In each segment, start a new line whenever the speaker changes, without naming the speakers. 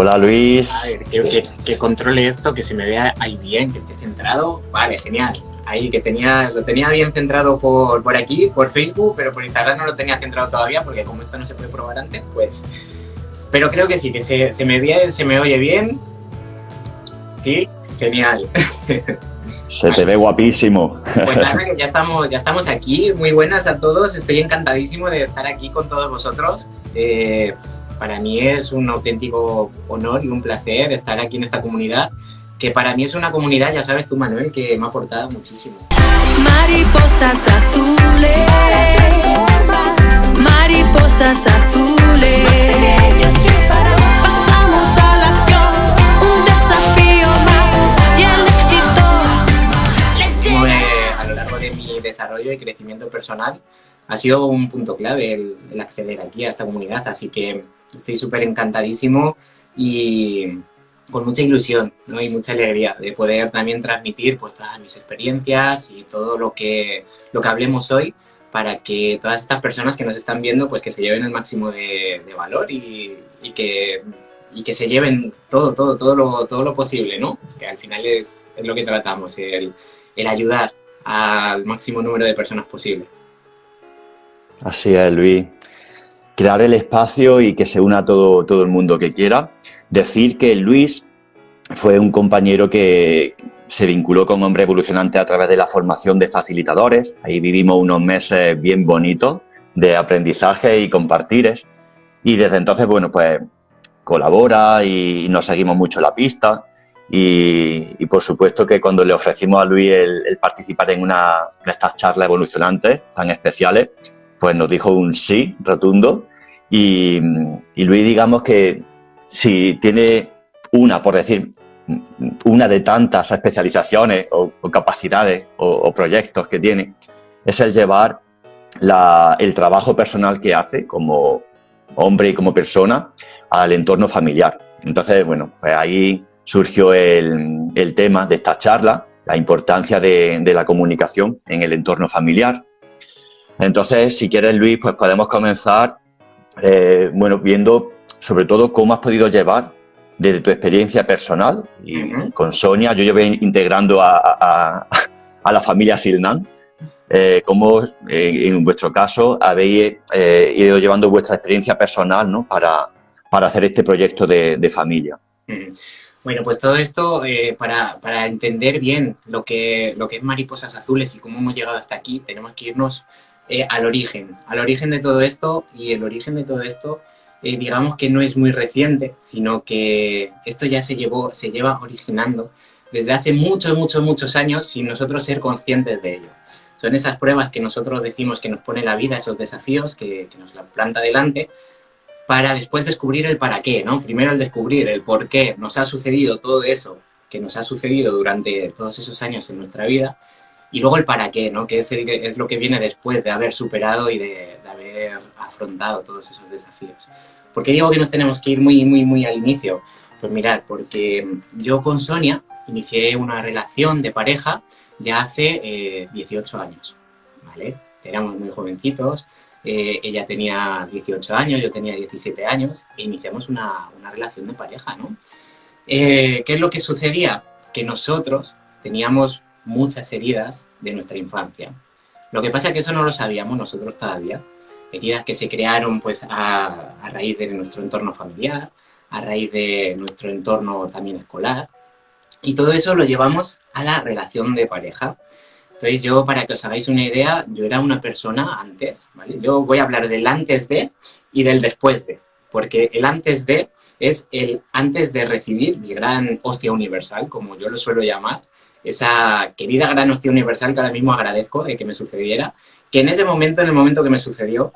Hola
A
Luis.
ver, que controle esto, que se me vea ahí bien, que esté centrado. Vale, genial. Ahí lo tenía bien centrado por aquí, por Facebook, pero por Instagram no lo tenía centrado todavía, porque como esto no se puede probar antes, pues. Pero creo que sí, que se me oye bien. Sí, genial.
Se te
Vale.
ve guapísimo.
Pues nada, que ya estamos aquí. Muy buenas a todos. Estoy encantadísimo de estar aquí con todos vosotros. Para mí es un auténtico honor y un placer estar aquí en esta comunidad, que para mí es una comunidad, ya sabes tú, Manuel, que me ha aportado muchísimo.
Mariposas azules, mariposas azules. Pasamos a la acción, un desafío más y el éxito les
A lo largo de mi desarrollo y crecimiento personal ha sido un punto clave el acceder aquí a esta comunidad, así que estoy súper encantadísimo y con mucha ilusión, ¿no? Y mucha alegría de poder también transmitir pues todas mis experiencias y todo lo que hablemos hoy, para que todas estas personas que nos están viendo pues que se lleven el máximo de valor y que se lleven todo lo posible, ¿no? Que al final es lo que tratamos, el ayudar al máximo número de personas posible.
Así es, Luis. Crear el espacio y que se una todo el mundo que quiera. Decir que Luis fue un compañero que se vinculó con Hombre Evolucionante a través de la formación de facilitadores. Ahí vivimos unos meses bien bonitos de aprendizaje y compartires. Y desde entonces, bueno, pues colabora y nos seguimos mucho la pista. Y por supuesto que cuando le ofrecimos a Luis el participar en una de estas charlas evolucionantes tan especiales, pues nos dijo un sí rotundo. Y Luis, digamos que si tiene una, por decir, una de tantas especializaciones o capacidades o proyectos que tiene, es el llevar el trabajo personal que hace como hombre y como persona al entorno familiar. Entonces, bueno, pues ahí surgió el tema de esta charla, la importancia de la comunicación en el entorno familiar. Entonces, si quieres, Luis, pues podemos comenzar, bueno, viendo sobre todo cómo has podido llevar desde tu experiencia personal y con Sonia. Yo llevé integrando a la familia Silnan. Cómo en vuestro caso habéis ido llevando vuestra experiencia personal, ¿no? para hacer este proyecto de familia.
Bueno, pues todo esto, para entender bien lo que es Mariposas Azules y cómo hemos llegado hasta aquí, tenemos que irnos al origen de todo esto. Y el origen de todo esto, digamos que no es muy reciente, sino que esto ya se lleva originando desde hace muchos años sin nosotros ser conscientes de ello. Son esas pruebas que nosotros decimos que nos pone la vida, esos desafíos que nos la planta delante, para después descubrir el para qué, ¿no? Primero el descubrir el por qué nos ha sucedido todo eso que nos ha sucedido durante todos esos años en nuestra vida, y luego el para qué, ¿no? Que es lo que viene después de haber superado y de haber afrontado todos esos desafíos. ¿Por qué digo que nos tenemos que ir muy al inicio? Pues mirad, porque yo con Sonia inicié una relación de pareja ya hace 18 años, ¿vale? Éramos muy jovencitos, ella tenía 18 años, yo tenía 17 años, e iniciamos una relación de pareja, ¿no? ¿Qué es lo que sucedía? Que nosotros teníamos muchas heridas de nuestra infancia. Lo que pasa es que eso no lo sabíamos nosotros todavía. Heridas que se crearon pues a raíz de nuestro entorno familiar, a raíz de nuestro entorno también escolar. Y todo eso lo llevamos a la relación de pareja. Entonces yo, para que os hagáis una idea, yo era una persona antes, ¿vale? Yo voy a hablar del antes de y del después de, porque el antes de es el antes de recibir mi gran hostia universal, como yo lo suelo llamar, esa querida gran hostia universal que ahora mismo agradezco de que me sucediera, que en ese momento, en el momento que me sucedió,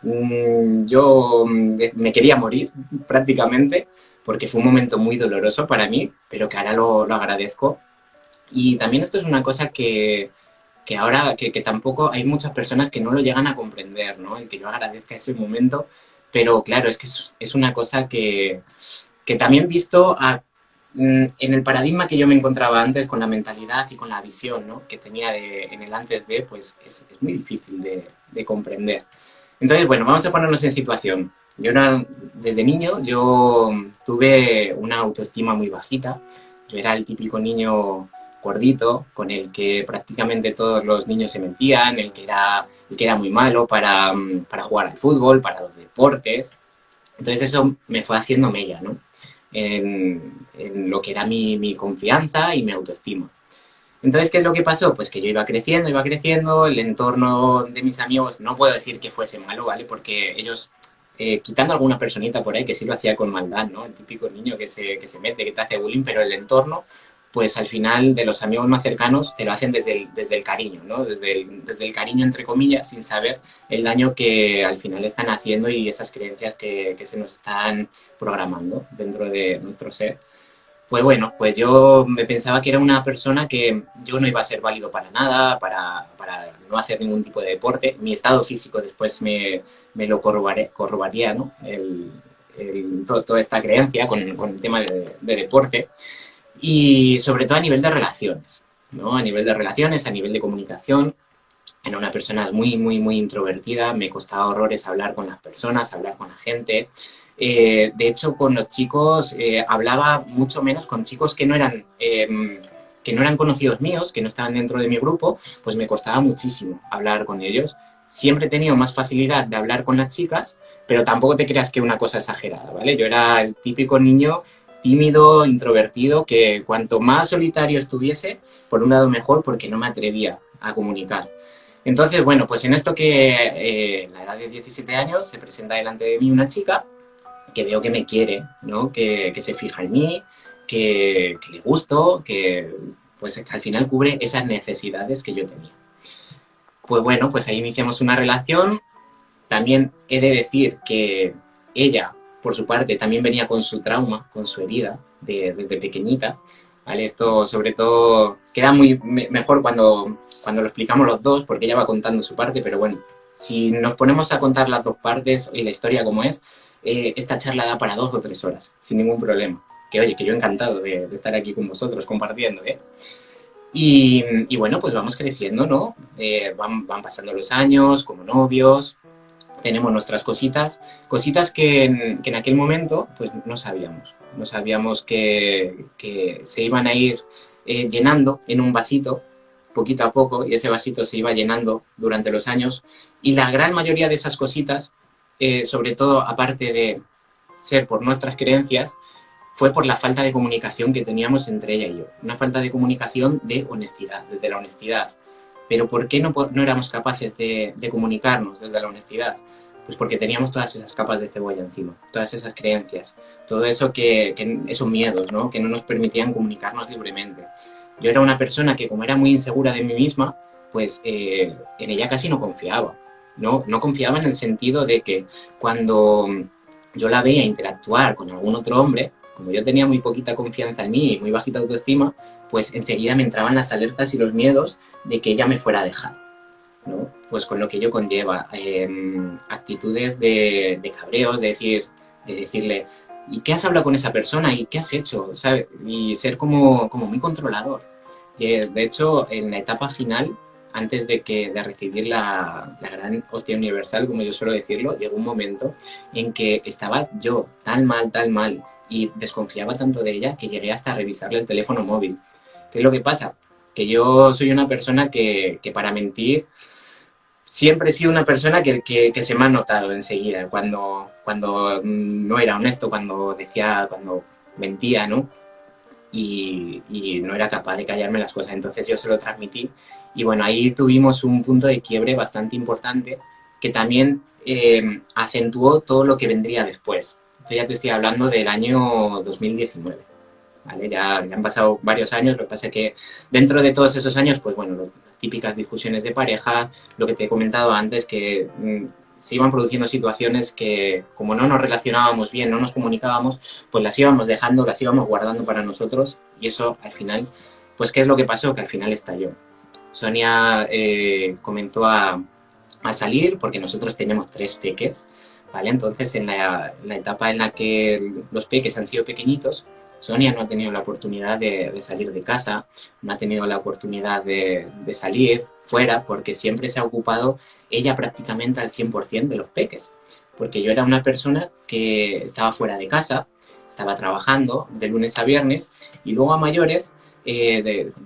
yo me quería morir prácticamente, porque fue un momento muy doloroso para mí, pero que ahora lo agradezco. Y también esto es una cosa que ahora, que tampoco hay muchas personas que no lo llegan a comprender, ¿no? El que yo agradezca ese momento, pero claro, es que es una cosa que también visto en el paradigma que yo me encontraba antes, con la mentalidad y con la visión, ¿no? Que tenía en el antes de, pues es muy difícil de comprender. Entonces, bueno, vamos a ponernos en situación. desde niño yo tuve una autoestima muy bajita. Yo era el típico niño gordito con el que prácticamente todos los niños se metían, el que era muy malo para jugar al fútbol, para los deportes. Entonces eso me fue haciendo mella, ¿no? En lo que era mi confianza y mi autoestima. Entonces, ¿qué es lo que pasó? Pues que yo iba creciendo, el entorno de mis amigos, no puedo decir que fuese malo, ¿vale? Porque ellos, quitando alguna personita por ahí que sí lo hacía con maldad, ¿no? El típico niño que se mete, que te hace bullying, pero el entorno, pues al final de los amigos más cercanos te lo hacen desde el cariño, ¿no? Desde el cariño, entre comillas, sin saber el daño que al final están haciendo y esas creencias que se nos están programando dentro de nuestro ser. Pues bueno, pues yo me pensaba que era una persona que yo no iba a ser válido para nada, para no hacer ningún tipo de deporte. Mi estado físico después me lo corroboraría, ¿no? Toda esta creencia con el tema de deporte. Y sobre todo a nivel de relaciones, ¿no? A nivel de relaciones, a nivel de comunicación. Era una persona muy, muy, muy introvertida, me costaba horrores hablar con las personas, hablar con la gente. De hecho, con los chicos hablaba mucho menos con chicos que no eran conocidos míos, que no estaban dentro de mi grupo, pues me costaba muchísimo hablar con ellos. Siempre he tenido más facilidad de hablar con las chicas, pero tampoco te creas que una cosa exagerada, ¿vale? Yo era el típico niño tímido, introvertido, que cuanto más solitario estuviese, por un lado mejor, porque no me atrevía a comunicar. Entonces, bueno, pues en esto que a la edad de 17 años se presenta delante de mí una chica que veo que me quiere, ¿no? Que se fija en mí, que le gusto, que pues al final cubre esas necesidades que yo tenía. Pues bueno, pues ahí iniciamos una relación. También he de decir que ella, por su parte, también venía con su trauma, con su herida desde pequeñita, ¿vale? Esto sobre todo queda muy mejor cuando lo explicamos los dos, porque ella va contando su parte, pero bueno, si nos ponemos a contar las dos partes y la historia como es, esta charla da para 2 o 3 horas, sin ningún problema. Que oye, que yo encantado de estar aquí con vosotros compartiendo, ¿eh? Y bueno, pues vamos creciendo, ¿no? Van pasando los años como novios, tenemos nuestras cositas que en aquel momento pues no sabíamos. No sabíamos que se iban a ir llenando en un vasito poquito a poco y ese vasito se iba llenando durante los años y la gran mayoría de esas cositas, sobre todo aparte de ser por nuestras creencias, fue por la falta de comunicación que teníamos entre ella y yo. Una falta de comunicación de honestidad, desde la honestidad. Pero ¿por qué no éramos capaces de comunicarnos desde la honestidad? Pues porque teníamos todas esas capas de cebolla encima, todas esas creencias, todo eso esos miedos, ¿no? Que no nos permitían comunicarnos libremente. Yo era una persona que, como era muy insegura de mí misma, pues en ella casi no confiaba, ¿no? No confiaba en el sentido de que cuando yo la veía interactuar con algún otro hombre, como yo tenía muy poquita confianza en mí y muy bajita autoestima, pues enseguida me entraban las alertas y los miedos de que ella me fuera a dejar, ¿no? Pues con lo que ello conlleva, actitudes de cabreos, de decirle, ¿y qué has hablado con esa persona? ¿Y qué has hecho? ¿Sabe? Y ser como muy controlador. De hecho, en la etapa final, antes de recibir la gran hostia universal, como yo suelo decirlo, llegó un momento en que estaba yo tan mal, y desconfiaba tanto de ella que llegué hasta a revisarle el teléfono móvil. ¿Qué es lo que pasa? Que yo soy una persona que para mentir siempre he sido una persona que se me ha notado enseguida cuando no era honesto, cuando mentía, ¿no? Y no era capaz de callarme las cosas. Entonces yo se lo transmití y bueno, ahí tuvimos un punto de quiebre bastante importante que también acentuó todo lo que vendría después. Esto ya te estoy hablando del año 2019. ¿Vale? Ya han pasado varios años, lo que pasa es que dentro de todos esos años, pues bueno, las típicas discusiones de pareja, lo que te he comentado antes, que se iban produciendo situaciones que como no nos relacionábamos bien, no nos comunicábamos, pues las íbamos dejando, las íbamos guardando para nosotros y eso al final, pues ¿qué es lo que pasó? Que al final estalló. Sonia comenzó a salir porque nosotros tenemos 3 peques, ¿vale? Entonces en la etapa en la que los peques han sido pequeñitos, Sonia no ha tenido la oportunidad de salir de casa, no ha tenido la oportunidad de salir fuera porque siempre se ha ocupado ella prácticamente al 100% de los peques. porque yo era una persona que estaba fuera de casa, estaba trabajando de lunes a viernes, y luego a mayores,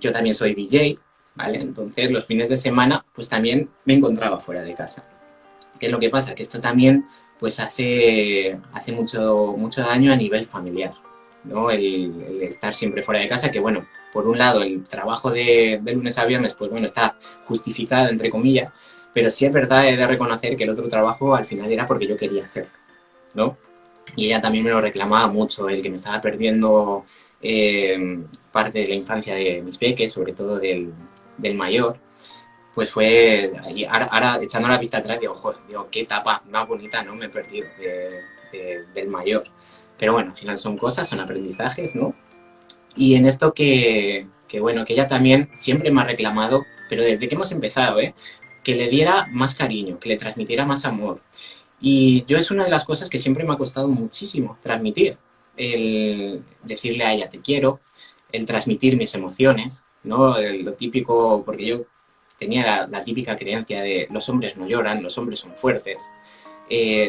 yo también soy DJ, ¿vale? Entonces los fines de semana pues también me encontraba fuera de casa. ¿Qué es lo que pasa? Que esto también pues hace mucho daño a nivel familiar, ¿no? El estar siempre fuera de casa, que bueno, por un lado el trabajo de lunes a viernes pues bueno, está justificado entre comillas, pero sí es verdad, he de reconocer que el otro trabajo al final era porque yo quería hacerlo, ¿no? Y ella también me lo reclamaba mucho, el que me estaba perdiendo parte de la infancia de mis peques, sobre todo del mayor. Pues fue, y ahora echando la vista atrás, digo, joder, digo, qué etapa más bonita, ¿no? Me he perdido del mayor. Pero bueno, al final son cosas, son aprendizajes, ¿no? Y en esto bueno, que ella también siempre me ha reclamado, pero desde que hemos empezado, ¿eh? Que le diera más cariño, que le transmitiera más amor. Y yo es una de las cosas que siempre me ha costado muchísimo transmitir. El decirle a ella te quiero, el transmitir mis emociones, ¿no? Lo típico, porque yo tenía la típica creencia de los hombres no lloran, los hombres son fuertes,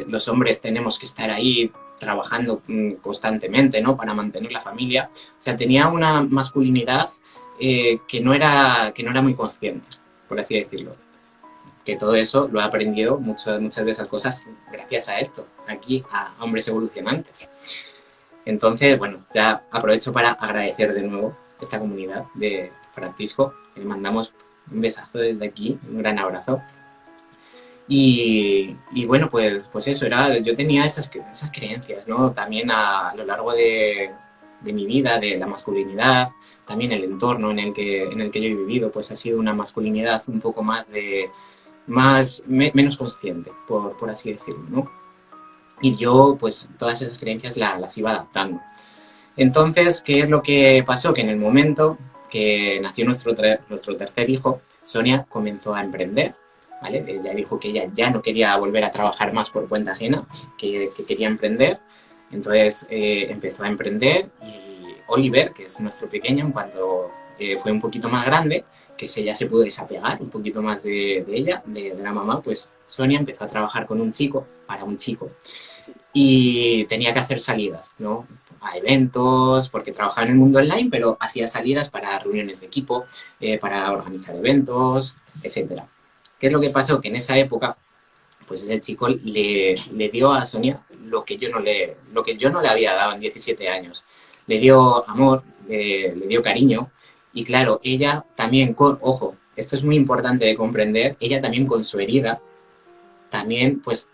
los hombres tenemos que estar ahí trabajando constantemente, ¿no? Para mantener la familia. O sea, tenía una masculinidad que no era muy consciente, por así decirlo. Que todo eso lo he aprendido, muchas de esas cosas, gracias a esto, aquí, a hombres evolucionantes. Entonces, bueno, ya aprovecho para agradecer de nuevo esta comunidad de Francisco. Le mandamos un besazo desde aquí, un gran abrazo. Y bueno, pues eso, yo tenía esas creencias, ¿no? También a lo largo de mi vida, de la masculinidad, también el entorno en el que yo he vivido, pues ha sido una masculinidad un poco menos consciente, por así decirlo, ¿no? Y yo, pues, todas esas creencias las iba adaptando. Entonces, ¿qué es lo que pasó? Que en el momento que nació nuestro tercer hijo, Sonia comenzó a emprender, ¿vale? Ella dijo que ella ya no quería volver a trabajar más por cuenta ajena, que quería emprender. Entonces, empezó a emprender y Oliver, que es nuestro pequeño, en cuanto fue un poquito más grande, que ella se pudo desapegar un poquito más de ella, de la mamá, pues Sonia empezó a trabajar con un chico, para un chico, y tenía que hacer salidas, ¿no? A eventos, porque trabajaba en el mundo online, pero hacía salidas para reuniones de equipo, para organizar eventos, etcétera. ¿Qué es lo que pasó? Que en esa época, pues ese chico le dio a Sonia lo que yo no le había dado en 17 años. Le dio amor, le dio cariño, y claro, ella también, ojo, esto es muy importante de comprender, ella también con su herida, también pues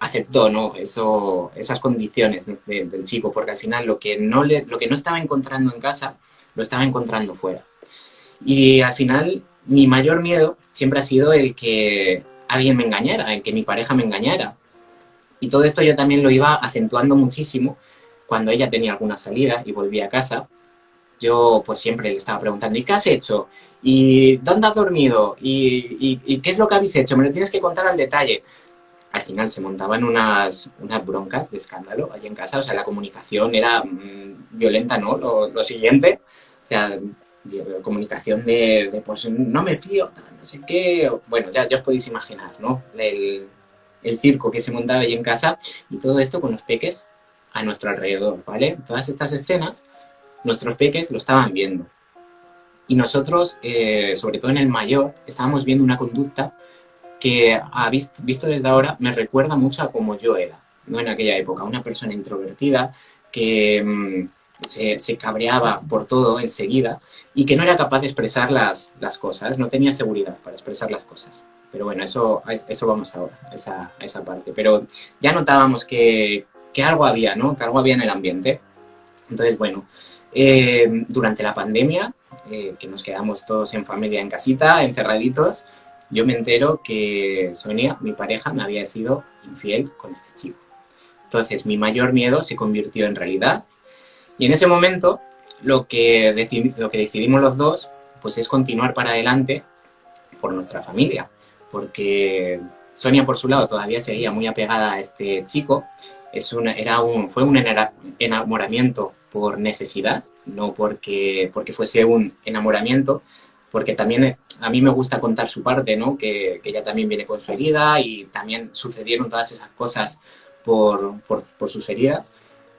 aceptó, ¿no? Esas condiciones del chico, porque al final lo que no estaba encontrando en casa, lo estaba encontrando fuera. Y al final mi mayor miedo siempre ha sido el que alguien me engañara, el que mi pareja me engañara. Y todo esto yo también lo iba acentuando muchísimo cuando ella tenía alguna salida y volvía a casa. Yo pues siempre le estaba preguntando, ¿y qué has hecho? ¿Y dónde has dormido? ¿Y qué es lo que habéis hecho? Me lo tienes que contar al detalle. Al final se montaban unas broncas de escándalo allí en casa. O sea, la comunicación era violenta, ¿no? Lo siguiente. O sea, comunicación de pues no me fío, no sé qué. Bueno, ya os podéis imaginar, ¿no? El circo que se montaba allí en casa, y todo esto con los peques a nuestro alrededor, ¿vale? Todas estas escenas, nuestros peques lo estaban viendo. Y nosotros, sobre todo en el mayor, estábamos viendo una conducta que, visto desde ahora, me recuerda mucho a cómo yo era, ¿no? En aquella época, una persona introvertida que se cabreaba por todo enseguida y que no era capaz de expresar las cosas, no tenía seguridad para expresar las cosas. Pero bueno, eso vamos ahora, a esa parte. Pero ya notábamos que algo había, ¿no? Que algo había en el ambiente. Entonces, bueno, durante la pandemia, que nos quedamos todos en familia en casita, encerraditos, yo me entero que Sonia, mi pareja, me había sido infiel con este chico. Entonces, mi mayor miedo se convirtió en realidad. Y en ese momento, lo que decidimos los dos, pues es continuar para adelante por nuestra familia. Porque Sonia, por su lado, todavía seguía muy apegada a este chico. Fue un enamoramiento por necesidad, no porque fuese un enamoramiento, porque también a mí me gusta contar su parte, ¿no? Que ella también viene con su herida y también sucedieron todas esas cosas por sus heridas.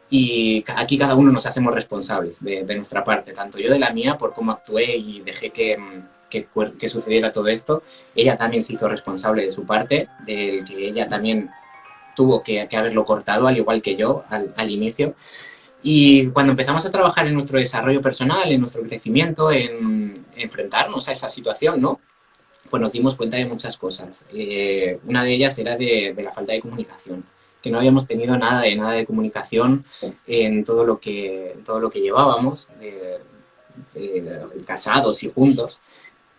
Y aquí cada uno nos hacemos responsables de nuestra parte, tanto yo de la mía por cómo actué y dejé que sucediera todo esto. Ella también se hizo responsable de su parte, del que ella también tuvo que haberlo cortado, al igual que yo al inicio. Y cuando empezamos a trabajar en nuestro desarrollo personal, en nuestro crecimiento, en enfrentarnos a esa situación, ¿no? Pues nos dimos cuenta de muchas cosas. Una de ellas era de la falta de comunicación, que no habíamos tenido nada de comunicación en todo lo que llevábamos, casados y juntos,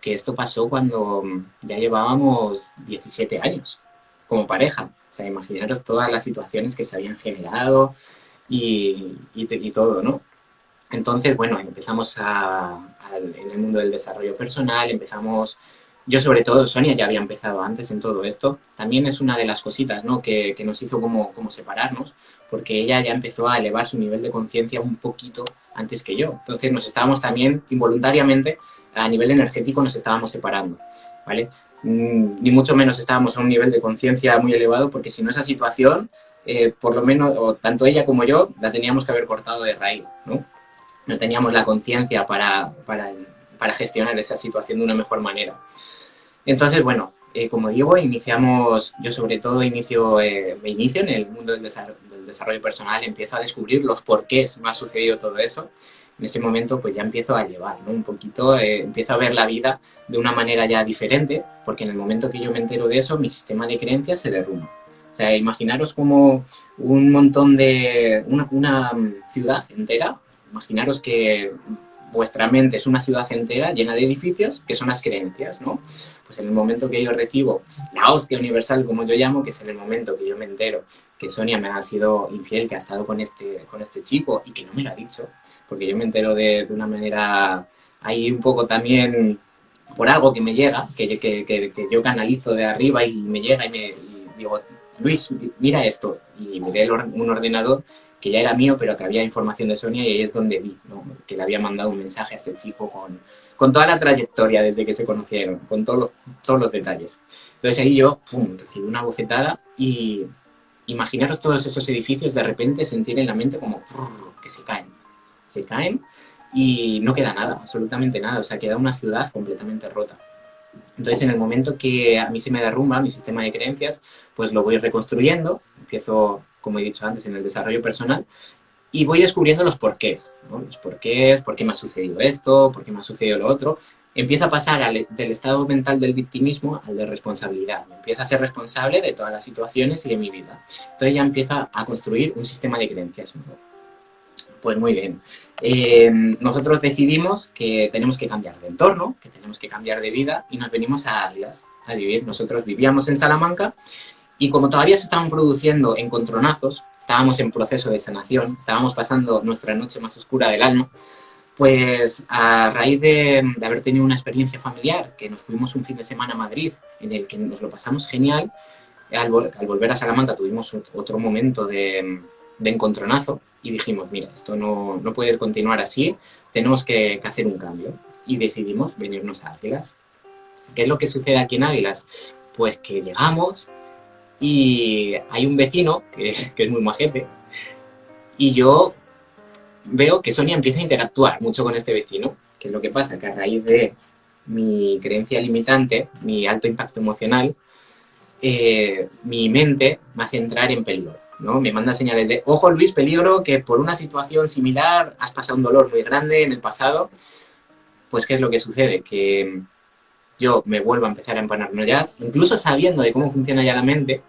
que esto pasó cuando ya llevábamos 17 años como pareja. O sea, imaginaros todas las situaciones que se habían generado y todo, ¿no? Entonces, bueno, empezamos en el mundo del desarrollo personal, yo sobre todo, Sonia ya había empezado antes en todo esto. También es una de las cositas, ¿no? que nos hizo como separarnos, porque ella ya empezó a elevar su nivel de conciencia un poquito antes que yo. Entonces nos estábamos también involuntariamente, a nivel energético, nos estábamos separando, ¿vale? Ni mucho menos estábamos a un nivel de conciencia muy elevado, porque si no esa situación, por lo menos, o tanto ella como yo, la teníamos que haber cortado de raíz, ¿no? No teníamos la conciencia para gestionar esa situación de una mejor manera. Entonces, bueno, como digo, yo sobre todo me inicio en el mundo del desarrollo personal, empiezo a descubrir los porqués me ha sucedido todo eso. En ese momento, pues ya empiezo a llevar, ¿no? Un poquito, empiezo a ver la vida de una manera ya diferente, porque en el momento que yo me entero de eso, mi sistema de creencias se derrumba. O sea, imaginaros como un montón una ciudad entera, imaginaros que vuestra mente es una ciudad entera llena de edificios que son las creencias, ¿no? Pues en el momento que yo recibo la hostia universal, como yo llamo, que es en el momento que yo me entero que Sonia me ha sido infiel, que ha estado con este chico y que no me lo ha dicho, porque yo me entero de una manera ahí un poco también por algo que me llega, que yo canalizo de arriba y me llega y digo, Luis, mira esto, y miré un ordenador que ya era mío, pero que había información de Sonia, y ahí es donde vi, ¿no? Que le había mandado un mensaje a este chico con toda la trayectoria desde que se conocieron, con todos los detalles. Entonces ahí yo, pum, recibí una bofetada y imaginaros todos esos edificios de repente sentir en la mente como que se caen y no queda nada, absolutamente nada, o sea, queda una ciudad completamente rota. Entonces, en el momento que a mí se me derrumba mi sistema de creencias, pues lo voy reconstruyendo, empiezo, como he dicho antes, en el desarrollo personal, y voy descubriendo los porqués, ¿no? Los porqués, por qué me ha sucedido esto, por qué me ha sucedido lo otro. Empiezo a pasar del estado mental del victimismo al de responsabilidad. Me empiezo a hacer responsable de todas las situaciones y de mi vida. Entonces ya empiezo a construir un sistema de creencias nuevo. Pues muy bien. Nosotros decidimos que tenemos que cambiar de entorno, que tenemos que cambiar de vida y nos venimos a Águilas a vivir. Nosotros vivíamos en Salamanca y como todavía se estaban produciendo encontronazos, estábamos en proceso de sanación, estábamos pasando nuestra noche más oscura del alma, pues a raíz de haber tenido una experiencia familiar, que nos fuimos un fin de semana a Madrid, en el que nos lo pasamos genial, al volver a Salamanca tuvimos otro momento de encontronazo y dijimos, mira, esto no puede continuar así, tenemos que hacer un cambio. Y decidimos venirnos a Águilas. ¿Qué es lo que sucede aquí en Águilas? Pues que llegamos y hay un vecino que es muy majete y yo veo que Sonia empieza a interactuar mucho con este vecino. ¿Qué es lo que pasa? Que a raíz de mi creencia limitante, mi alto impacto emocional, mi mente me hace entrar en peligro, ¿no? Me manda señales de, ojo Luis, peligro, que por una situación similar has pasado un dolor muy grande en el pasado. Pues ¿qué es lo que sucede? Que yo me vuelvo a empezar a emparanoiar, incluso sabiendo de cómo funciona ya la mente,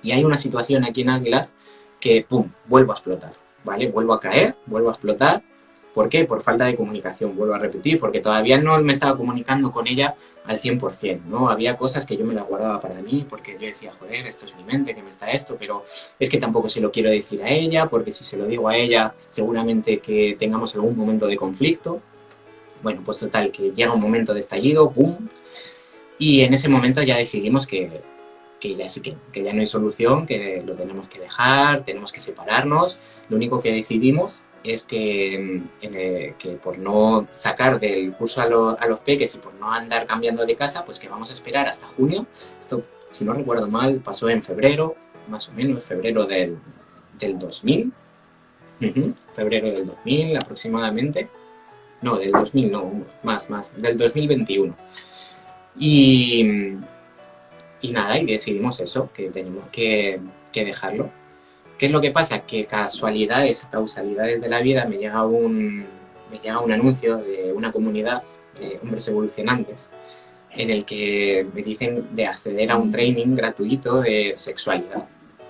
y hay una situación aquí en Águilas que, pum, vuelvo a explotar, ¿vale? Vuelvo a caer, vuelvo a explotar. ¿Por qué? Por falta de comunicación, vuelvo a repetir, porque todavía no me estaba comunicando con ella al 100%, ¿no? Había cosas que yo me las guardaba para mí, porque yo decía, joder, esto es mi mente, que me está esto, pero es que tampoco se lo quiero decir a ella, porque si se lo digo a ella, seguramente que tengamos algún momento de conflicto. Bueno, pues total, que llega un momento de estallido, ¡pum! Y en ese momento ya decidimos que ya sí que ya no hay solución, que lo tenemos que dejar, tenemos que separarnos. Lo único que decidimos es que por no sacar del curso a los peques y por no andar cambiando de casa, pues que vamos a esperar hasta junio. Esto, si no recuerdo mal, pasó en febrero, más o menos, febrero del 2000. Febrero del 2000 aproximadamente. No, del 2000 no, más, del 2021. Y nada, y decidimos eso, que tenemos que dejarlo. ¿Qué es lo que pasa? Que causalidades de la vida, me llega un anuncio de una comunidad de hombres evolucionantes en el que me dicen de acceder a un training gratuito de sexualidad.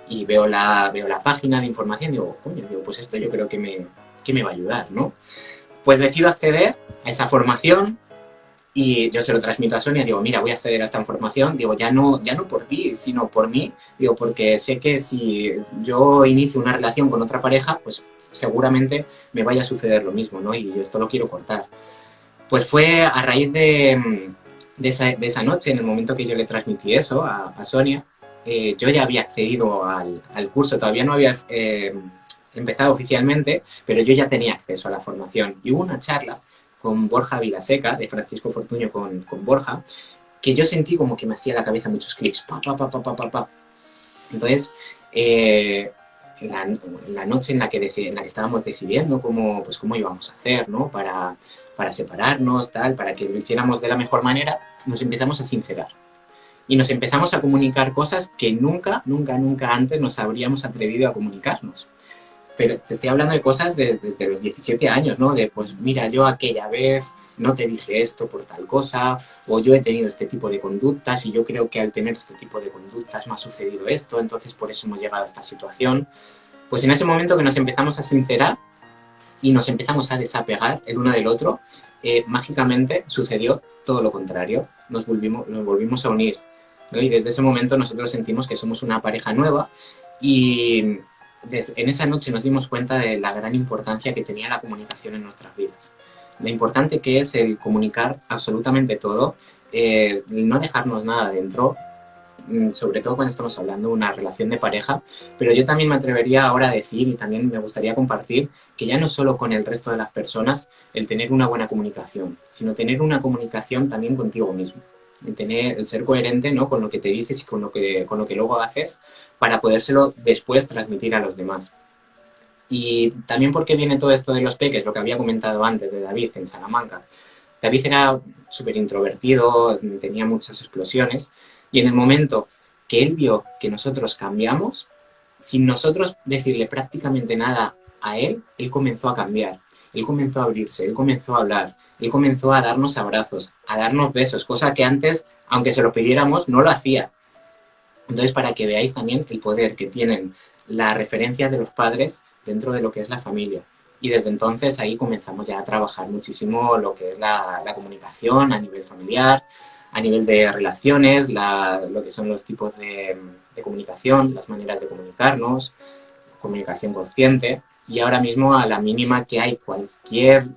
Y veo la página de información y digo, coño, pues esto yo creo que me va a ayudar, ¿no? Pues decido acceder a esa formación y yo se lo transmito a Sonia, digo, mira, voy a acceder a esta formación, digo, ya no por ti, sino por mí, digo, porque sé que si yo inicio una relación con otra pareja, pues seguramente me vaya a suceder lo mismo, ¿no? Y yo esto lo quiero cortar. Pues fue a raíz de esa noche, en el momento que yo le transmití eso a Sonia, yo ya había accedido al curso, todavía no había empezado oficialmente, pero yo ya tenía acceso a la formación. Y hubo una charla con Borja Vilaseca, de Francisco Fortuño con Borja, que yo sentí como que me hacía la cabeza muchos clics. Entonces, la noche en la que estábamos decidiendo cómo íbamos a hacer, ¿no? Para separarnos, para que lo hiciéramos de la mejor manera, nos empezamos a sincerar. Y nos empezamos a comunicar cosas que nunca antes nos habríamos atrevido a comunicarnos. Pero te estoy hablando de cosas desde los 17 años, ¿no? De, pues mira, yo aquella vez no te dije esto por tal cosa, o yo he tenido este tipo de conductas y yo creo que al tener este tipo de conductas me ha sucedido esto, entonces por eso hemos llegado a esta situación. Pues en ese momento que nos empezamos a sincerar y nos empezamos a desapegar el uno del otro, mágicamente sucedió todo lo contrario. Nos volvimos a unir, ¿no? Y desde ese momento nosotros sentimos que somos una pareja nueva y en esa noche nos dimos cuenta de la gran importancia que tenía la comunicación en nuestras vidas. Lo importante que es el comunicar absolutamente todo, no dejarnos nada dentro, sobre todo cuando estamos hablando de una relación de pareja, pero yo también me atrevería ahora a decir, y también me gustaría compartir, que ya no solo con el resto de las personas el tener una buena comunicación, sino tener una comunicación también contigo mismo. El ser coherente, ¿no? Con lo que te dices y con lo que luego haces para podérselo después transmitir a los demás. Y también porque viene todo esto de los peques, lo que había comentado antes de David en Salamanca. David era súper introvertido, tenía muchas explosiones y en el momento que él vio que nosotros cambiamos, sin nosotros decirle prácticamente nada a él comenzó a cambiar, él comenzó a abrirse, él comenzó a hablar. Él comenzó a darnos abrazos, a darnos besos, cosa que antes, aunque se lo pidiéramos, no lo hacía. Entonces, para que veáis también el poder que tienen la referencia de los padres dentro de lo que es la familia. Y desde entonces ahí comenzamos ya a trabajar muchísimo lo que es la comunicación a nivel familiar, a nivel de relaciones, lo que son los tipos de comunicación, las maneras de comunicarnos, comunicación consciente. Y ahora mismo, a la mínima que hay cualquier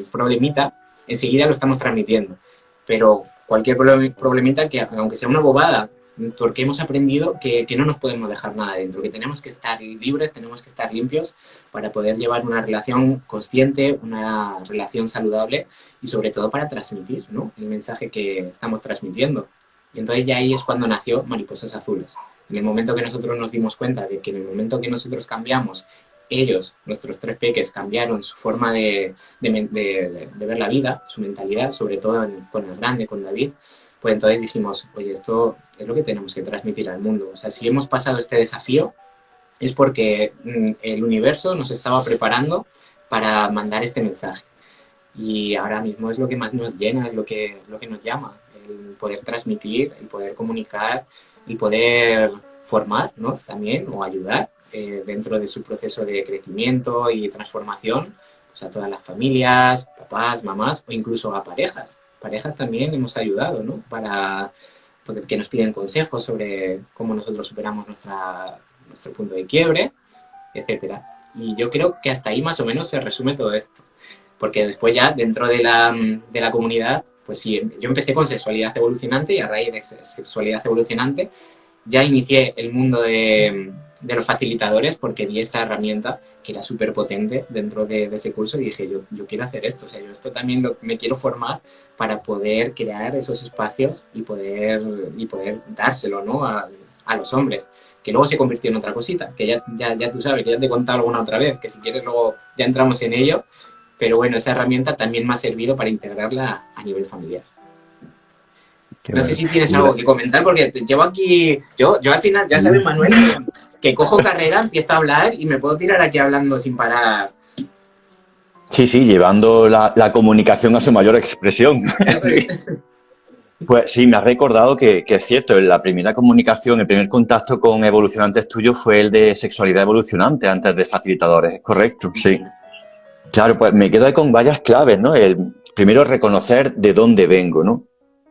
problemita, enseguida lo estamos transmitiendo. Pero cualquier problemita, que aunque sea una bobada, porque hemos aprendido que no nos podemos dejar nada dentro, que tenemos que estar libres, tenemos que estar limpios para poder llevar una relación consciente, una relación saludable y sobre todo para transmitir, ¿no? El mensaje que estamos transmitiendo. Y entonces ya ahí es cuando nació Mariposas Azules. En el momento que nosotros nos dimos cuenta de que en el momento que nosotros cambiamos, ellos, nuestros tres peques, cambiaron su forma de ver la vida, su mentalidad, sobre todo con el grande, con David, pues entonces dijimos, oye, esto es lo que tenemos que transmitir al mundo. O sea, si hemos pasado este desafío es porque el universo nos estaba preparando para mandar este mensaje. Y ahora mismo es lo que más nos llena, es lo que nos llama, el poder transmitir, el poder comunicar, el poder formar, ¿no? También, o ayudar dentro de su proceso de crecimiento y transformación, pues a todas las familias, papás, mamás o incluso a parejas. Parejas también hemos ayudado, ¿no? Porque nos piden consejos sobre cómo nosotros superamos nuestro punto de quiebre, etcétera. Y yo creo que hasta ahí más o menos se resume todo esto. Porque después ya dentro de la comunidad, pues sí, yo empecé con sexualidad evolucionante y a raíz de sexualidad evolucionante ya inicié el mundo de los facilitadores porque vi esta herramienta que era súper potente dentro de ese curso y dije, yo quiero hacer esto, o sea, yo esto también me quiero formar para poder crear esos espacios y poder dárselo, ¿no? A los hombres, que luego se convirtió en otra cosita, que ya tú sabes, que ya te he contado alguna otra vez, que si quieres luego ya entramos en ello, pero bueno, esa herramienta también me ha servido para integrarla a nivel familiar.
Qué
No sé
bueno.
si tienes algo que comentar, porque llevo aquí, yo al final, ya sabes, Manuel, que cojo carrera, empiezo a hablar y me puedo tirar aquí hablando sin parar.
Sí, sí, llevando la comunicación a su mayor expresión.
Eso es.
Pues sí, me has recordado que es cierto, la primera comunicación, el primer contacto con evolucionantes tuyos fue el de sexualidad evolucionante antes de facilitadores, ¿es correcto? Sí. Claro, pues me quedo ahí con varias claves, ¿no? El primero, reconocer de dónde vengo, ¿no?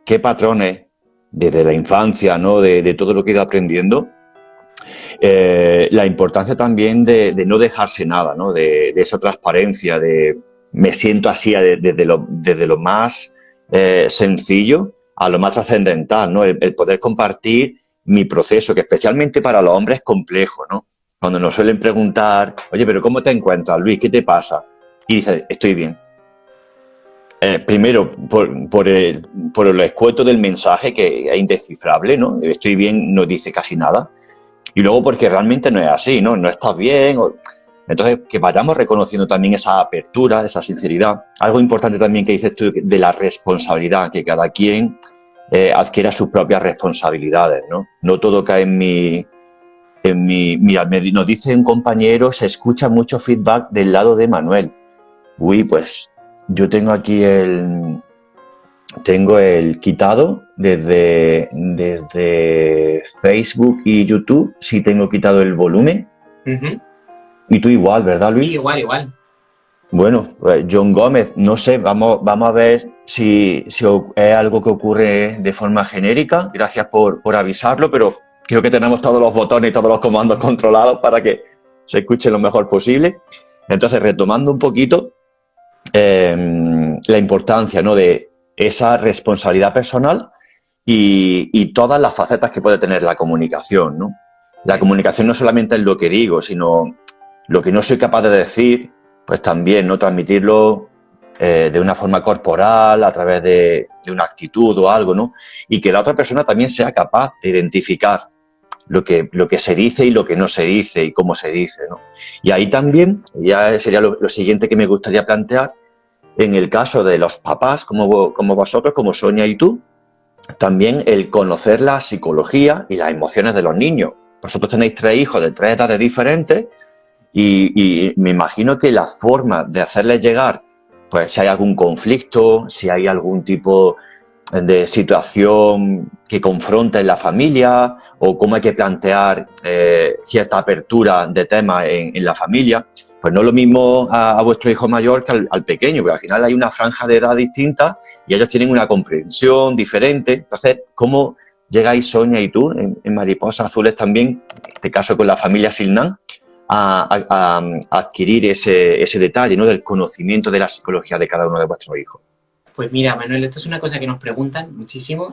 Qué patrones desde la infancia, ¿no? De todo lo que he ido aprendiendo. La importancia también de no dejarse nada, ¿no? De esa transparencia, de me siento así desde lo más sencillo a lo más trascendental, ¿no? El poder compartir mi proceso, que especialmente para los hombres es complejo, ¿no? Cuando nos suelen preguntar, oye, pero ¿cómo te encuentras, Luis? ¿Qué te pasa? Y dices, estoy bien. Primero, por el escueto del mensaje, que es indescifrable, ¿no? Estoy bien no dice casi nada. Y luego porque realmente no es así, ¿no? No estás bien. Entonces, que vayamos reconociendo también esa apertura, esa sinceridad. Algo importante también que dices tú de la responsabilidad, que cada quien adquiera sus propias responsabilidades, ¿no? No todo cae mira, nos dice un compañero, se escucha mucho feedback del lado de Manuel. Uy, pues yo tengo aquí tengo el quitado desde Facebook y YouTube, sí tengo quitado el volumen.
Uh-huh.
Y tú igual, ¿verdad, Luis?
Sí, igual.
Bueno, pues John Gómez, no sé, vamos a ver si es algo que ocurre de forma genérica. Gracias por avisarlo, pero creo que tenemos todos los botones y todos los comandos controlados para que se escuche lo mejor posible. Entonces, retomando un poquito la importancia, ¿no?, de esa responsabilidad personal y todas las facetas que puede tener la comunicación, ¿no? La comunicación no solamente es lo que digo, sino lo que no soy capaz de decir, pues también, ¿no?, transmitirlo de una forma corporal, a través de una actitud o algo, ¿no? Y que la otra persona también sea capaz de identificar lo que se dice y lo que no se dice y cómo se dice, ¿no? Y ahí también, ya sería lo siguiente que me gustaría plantear, en el caso de los papás, como vosotros, como Sonia y tú, también el conocer la psicología y las emociones de los niños. Vosotros tenéis 3 hijos de 3 edades diferentes y me imagino que la forma de hacerles llegar, pues si hay algún conflicto, si hay algún tipo de situación que confronte en la familia o cómo hay que plantear cierta apertura de temas en la familia, pues no es lo mismo a vuestro hijo mayor que al pequeño, porque al final hay una franja de edad distinta y ellos tienen una comprensión diferente. Entonces, ¿cómo llegáis, Sonia y tú, en Mariposas Azules también, en este caso con la familia Silnán, a adquirir ese detalle, ¿no?, del conocimiento de la psicología de cada uno de vuestros hijos?
Pues mira, Manuel, esto es una cosa que nos preguntan muchísimo,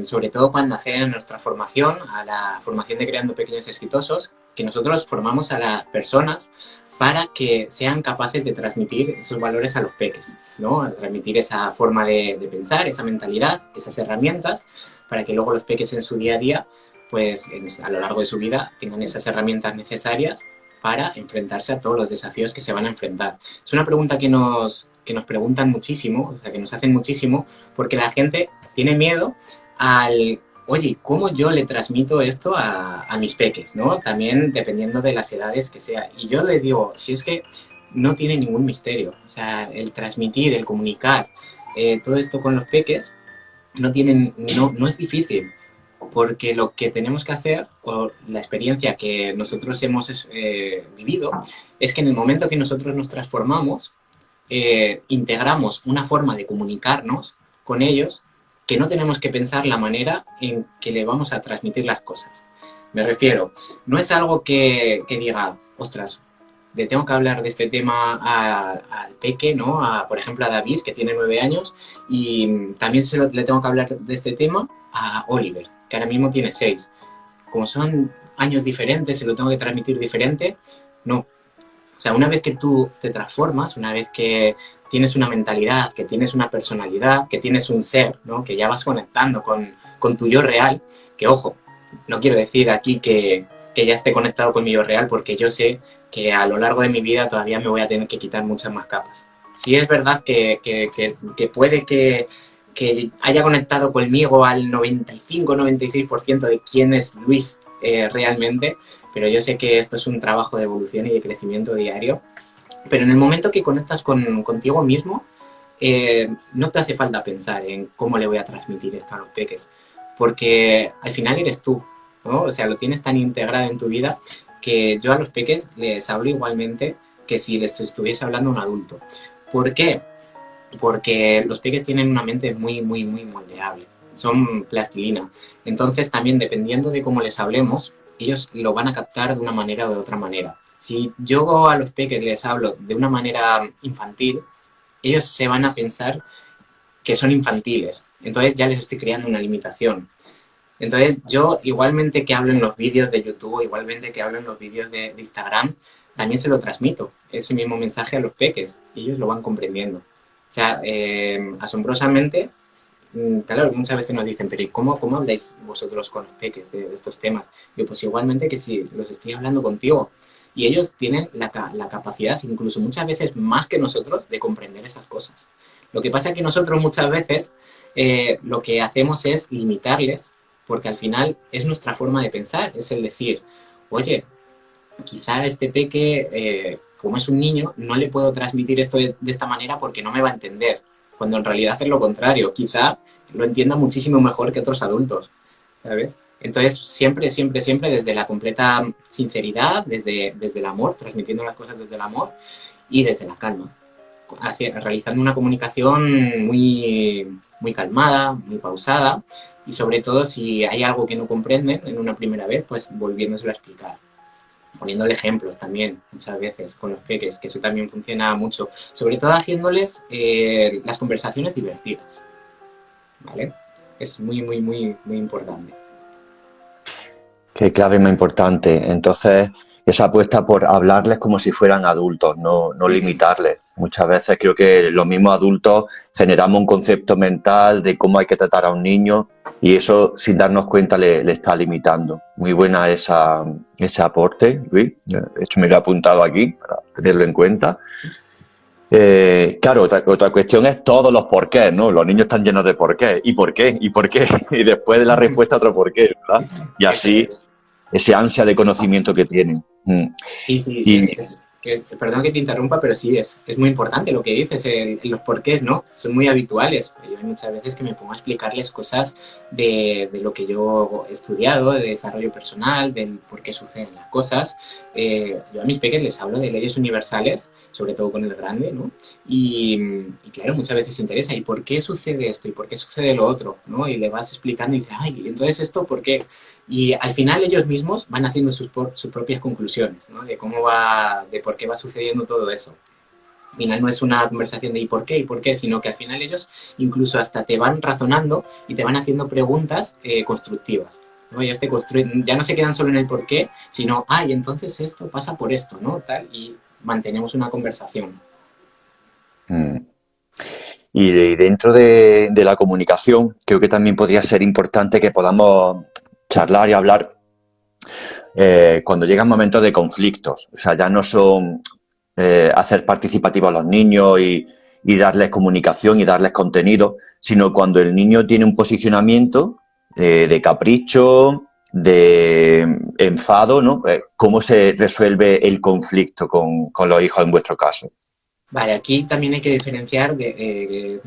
sobre todo cuando hacen nuestra formación, a la formación de Creando Pequeños Exitosos, que nosotros formamos a las personas para que sean capaces de transmitir esos valores a los peques, ¿no? A transmitir esa forma de pensar, esa mentalidad, esas herramientas, para que luego los peques en su día a día, pues a lo largo de su vida, tengan esas herramientas necesarias para enfrentarse a todos los desafíos que se van a enfrentar. Es una pregunta que nos preguntan muchísimo, o sea, que nos hacen muchísimo, porque la gente tiene miedo al, oye, ¿cómo yo le transmito esto a mis peques, ¿no? También dependiendo de las edades que sea. Y yo les digo, si es que no tiene ningún misterio, o sea, el transmitir, el comunicar todo esto con los peques no es difícil, porque lo que tenemos que hacer, o la experiencia que nosotros hemos vivido, es que en el momento que nosotros nos transformamos, integramos una forma de comunicarnos con ellos que no tenemos que pensar la manera en que le vamos a transmitir las cosas. Me refiero, no es algo que diga, ostras, le tengo que hablar de este tema al peque, ¿no? Por ejemplo, a David, que tiene 9 años, y también le tengo que hablar de este tema a Oliver, que ahora mismo tiene 6. como son años diferentes, se lo tengo que transmitir diferente. No. O sea, una vez que tú te transformas, una vez que tienes una mentalidad, que tienes una personalidad, que tienes un ser, ¿no? Que ya vas conectando con tu yo real, que ojo, no quiero decir aquí que ya esté conectado con mi yo real, porque yo sé que a lo largo de mi vida todavía me voy a tener que quitar muchas más capas. Sí es verdad que puede que haya conectado conmigo al 95-96% de quién es Luis realmente, pero yo sé que esto es un trabajo de evolución y de crecimiento diario. Pero en el momento que conectas contigo mismo, no te hace falta pensar en cómo le voy a transmitir esto a los peques, porque al final eres tú, ¿no? O sea, lo tienes tan integrado en tu vida que yo a los peques les hablo igualmente que si les estuviese hablando a un adulto. ¿Por qué? Porque los peques tienen una mente muy, muy, muy moldeable. Son plastilina. Entonces, también dependiendo de cómo les hablemos, ellos lo van a captar de una manera o de otra manera. Si yo a los peques les hablo de una manera infantil, ellos se van a pensar que son infantiles. Entonces ya les estoy creando una limitación. Entonces yo, igualmente que hablo en los vídeos de YouTube, igualmente que hablo en los vídeos de Instagram, también se lo transmito, ese mismo mensaje a los peques. Y ellos lo van comprendiendo. O sea, asombrosamente, claro, muchas veces nos dicen, pero ¿y cómo habláis vosotros con los peques de estos temas? Yo, pues igualmente que si los estoy hablando contigo. Y ellos tienen la capacidad, incluso muchas veces más que nosotros, de comprender esas cosas. Lo que pasa es que nosotros muchas veces lo que hacemos es limitarles, porque al final es nuestra forma de pensar, es el decir, oye, quizá este peque, como es un niño, no le puedo transmitir esto de esta manera porque no me va a entender, cuando en realidad es lo contrario, quizá lo entienda muchísimo mejor que otros adultos, ¿sabes? Entonces, siempre, siempre, siempre desde la completa sinceridad, desde el amor, transmitiendo las cosas desde el amor y desde la calma, realizando una comunicación muy, muy calmada, muy pausada y sobre todo si hay algo que no comprenden en una primera vez, pues volviéndoselo a explicar. Poniéndole ejemplos también, muchas veces, con los peques, que eso también funciona mucho. Sobre todo haciéndoles las conversaciones divertidas, ¿vale? Es muy, muy, muy, muy importante.
Qué clave más importante. Entonces, esa apuesta por hablarles como si fueran adultos, no limitarles. Muchas veces creo que los mismos adultos generamos un concepto mental de cómo hay que tratar a un niño y eso, sin darnos cuenta, le está limitando. Muy buena ese aporte, Luis. De hecho, me lo he apuntado aquí para tenerlo en cuenta. Claro, otra cuestión es todos los porqués, ¿no? Los niños están llenos de porqués. ¿Y por qué? ¿Y por qué? Y después de la respuesta otro porqué, ¿verdad? Y así ese ansia de conocimiento que tienen.
Y sí,
Y
perdón que te interrumpa, pero sí, es muy importante lo que dices, los porqués, ¿no? Son muy habituales. Yo hay muchas veces que me pongo a explicarles cosas de lo que yo he estudiado, de desarrollo personal, del por qué suceden las cosas. Yo a mis peques les hablo de leyes universales, sobre todo con el grande, ¿no? Y claro, muchas veces se interesa, ¿y por qué sucede esto? ¿Y por qué sucede lo otro? ¿No? Y le vas explicando y dices, ay, entonces esto, ¿por qué? Y al final ellos mismos van haciendo sus propias conclusiones, ¿no? De cómo de por qué va sucediendo todo eso. Al final no es una conversación de ¿y por qué? Sino que al final ellos incluso hasta te van razonando y te van haciendo preguntas constructivas, ¿no? Ellos ya no se quedan solo en el por qué, sino, y entonces esto pasa por esto, ¿no? Tal, y mantenemos una conversación.
Y dentro de la comunicación, creo que también podría ser importante que podamos charlar y hablar cuando llegan momentos de conflictos. O sea, ya no son hacer participativos a los niños y darles comunicación y darles contenido, sino cuando el niño tiene un posicionamiento de capricho, de enfado, ¿no? ¿Cómo se resuelve el conflicto con los hijos en vuestro caso?
Vale, aquí también hay que diferenciar de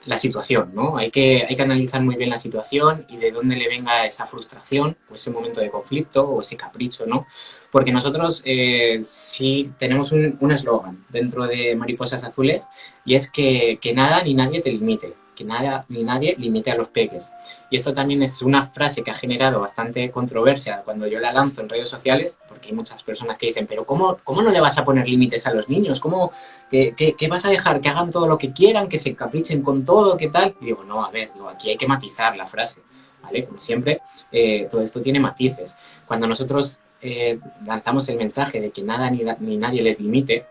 la situación, ¿no? Hay que analizar muy bien la situación y de dónde le venga esa frustración o ese momento de conflicto o ese capricho, ¿no? Porque nosotros sí tenemos un eslogan dentro de Mariposas Azules y es que nada ni nadie te limite, que nada ni nadie limite a los peques. Y esto también es una frase que ha generado bastante controversia cuando yo la lanzo en redes sociales, porque hay muchas personas que dicen, pero ¿cómo no le vas a poner límites a los niños? ¿Qué vas a dejar? ¿Que hagan todo lo que quieran? ¿Que se caprichen con todo? ¿Qué tal? Y digo, no, a ver, aquí hay que matizar la frase. ¿vale? Como siempre, todo esto tiene matices. Cuando nosotros lanzamos el mensaje de que nada ni nadie les limite,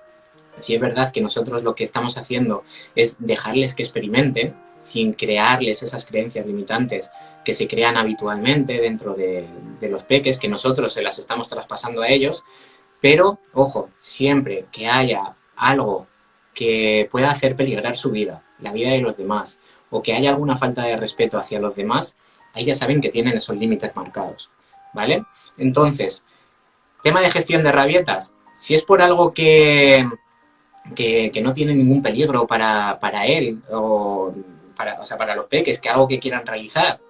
si es verdad que nosotros lo que estamos haciendo es dejarles que experimenten sin crearles esas creencias limitantes que se crean habitualmente dentro de los peques, que nosotros se las estamos traspasando a ellos, pero, ojo, siempre que haya algo que pueda hacer peligrar su vida, la vida de los demás, o que haya alguna falta de respeto hacia los demás, ahí ya saben que tienen esos límites marcados, ¿vale? Entonces, tema de gestión de rabietas, si es por algo que no tiene ningún peligro para él o para los peques, que algo que quieran realizar,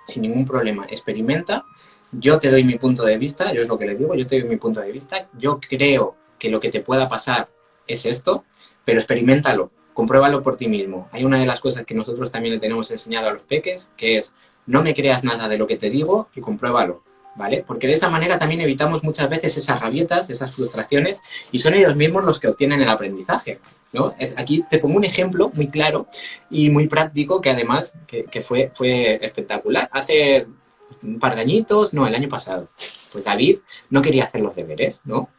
sin ningún problema, experimenta. Yo te doy mi punto de vista, yo es lo que les digo, yo te doy mi punto de vista. Yo creo que lo que te pueda pasar es esto, pero experiméntalo, compruébalo por ti mismo. Hay una de las cosas que nosotros también le tenemos enseñado a los peques, que es no me creas nada de lo que te digo y compruébalo, ¿vale? Porque de esa manera también evitamos muchas veces esas rabietas, esas frustraciones, y son ellos mismos los que obtienen el aprendizaje, ¿no? Aquí te pongo un ejemplo muy claro y muy práctico que además que fue espectacular. Hace un par de añitos, no, el año pasado, pues David no quería hacer los deberes, ¿no?